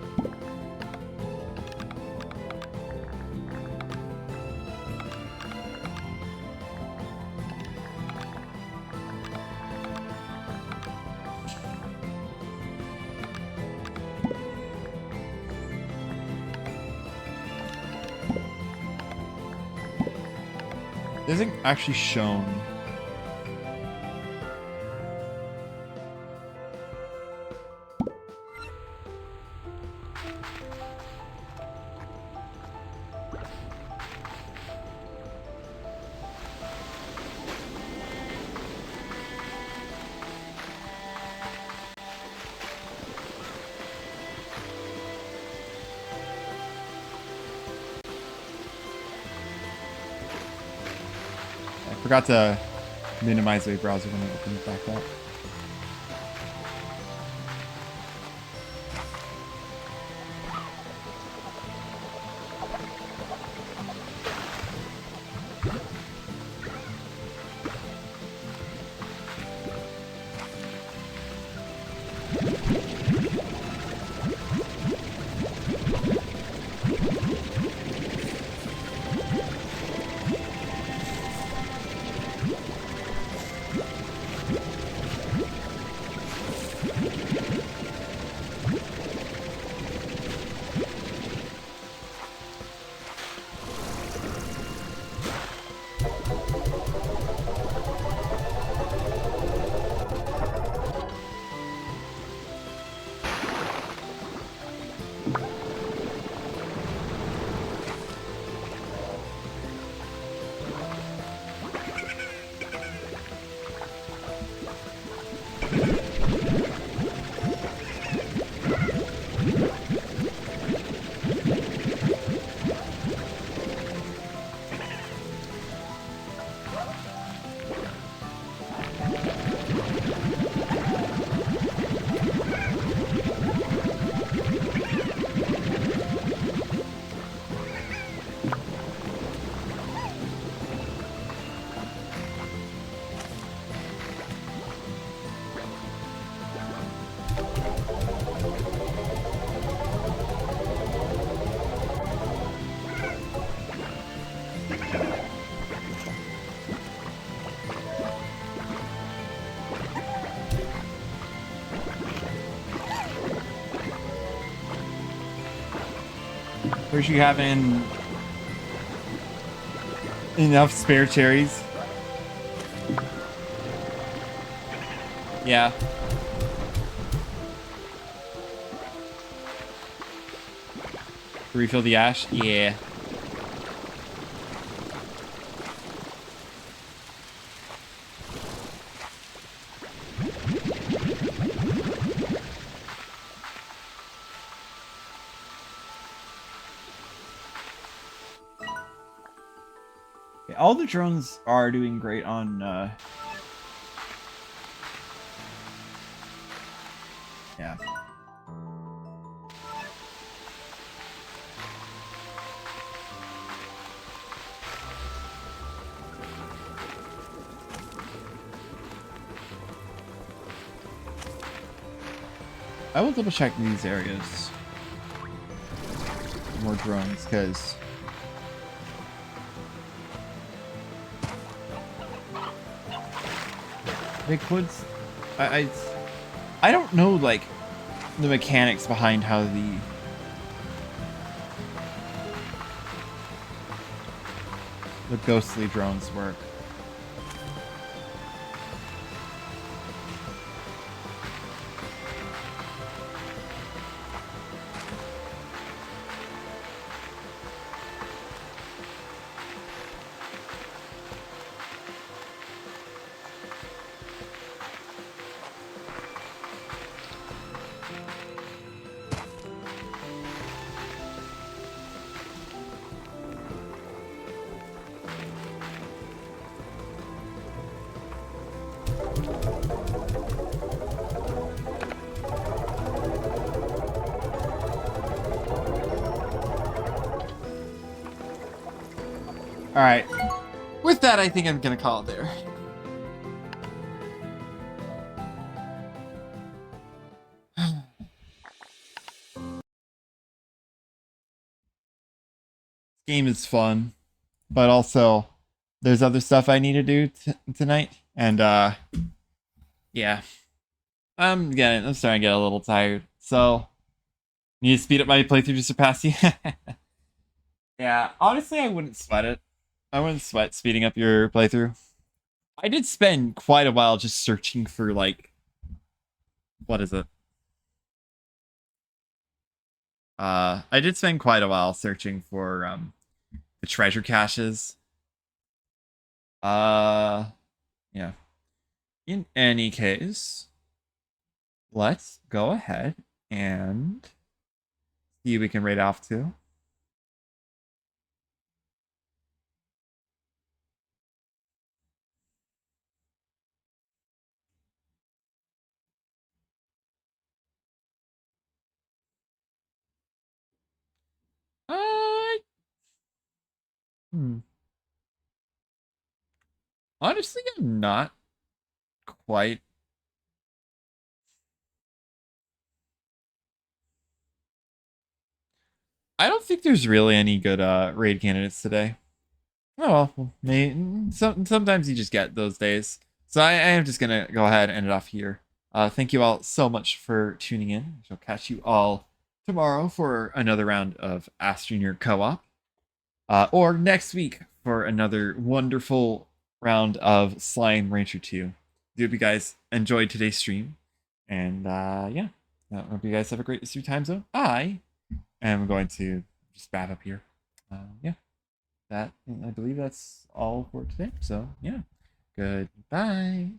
It isn't actually shown. I forgot to minimize the browser when I open it back up. Where's you having enough spare cherries? Yeah. To refill the ash? Yeah. All the drones are doing great on yeah. I will double check these areas. More drones, because they could. I don't know, like, the mechanics behind how the ghostly drones work. Alright. With that, I think I'm gonna call it there. Game is fun, but also there's other stuff I need to do tonight, and yeah, I'm starting to get a little tired. So need to speed up my playthrough to surpass you. Yeah, honestly, I wouldn't sweat it. I wouldn't sweat speeding up your playthrough. I did spend quite a while just searching for like, what is it? I did spend quite a while searching for the treasure caches. Yeah. In any case, let's go ahead and see who we can raid off to. Uh, hmm. Honestly, I'm not quite. I don't think there's really any good raid candidates today. Oh well, sometimes you just get those days. So I am just gonna go ahead and end it off here. Thank you all so much for tuning in. I shall catch you all tomorrow for another round of Ask Junior Co-op, or next week for another wonderful round of Slime Rancher 2. Hope you guys enjoyed today's stream, and yeah, hope you guys have a great rest of your time zone. I am going to just wrap up here. Yeah. I believe that's all for today. So, yeah. Goodbye.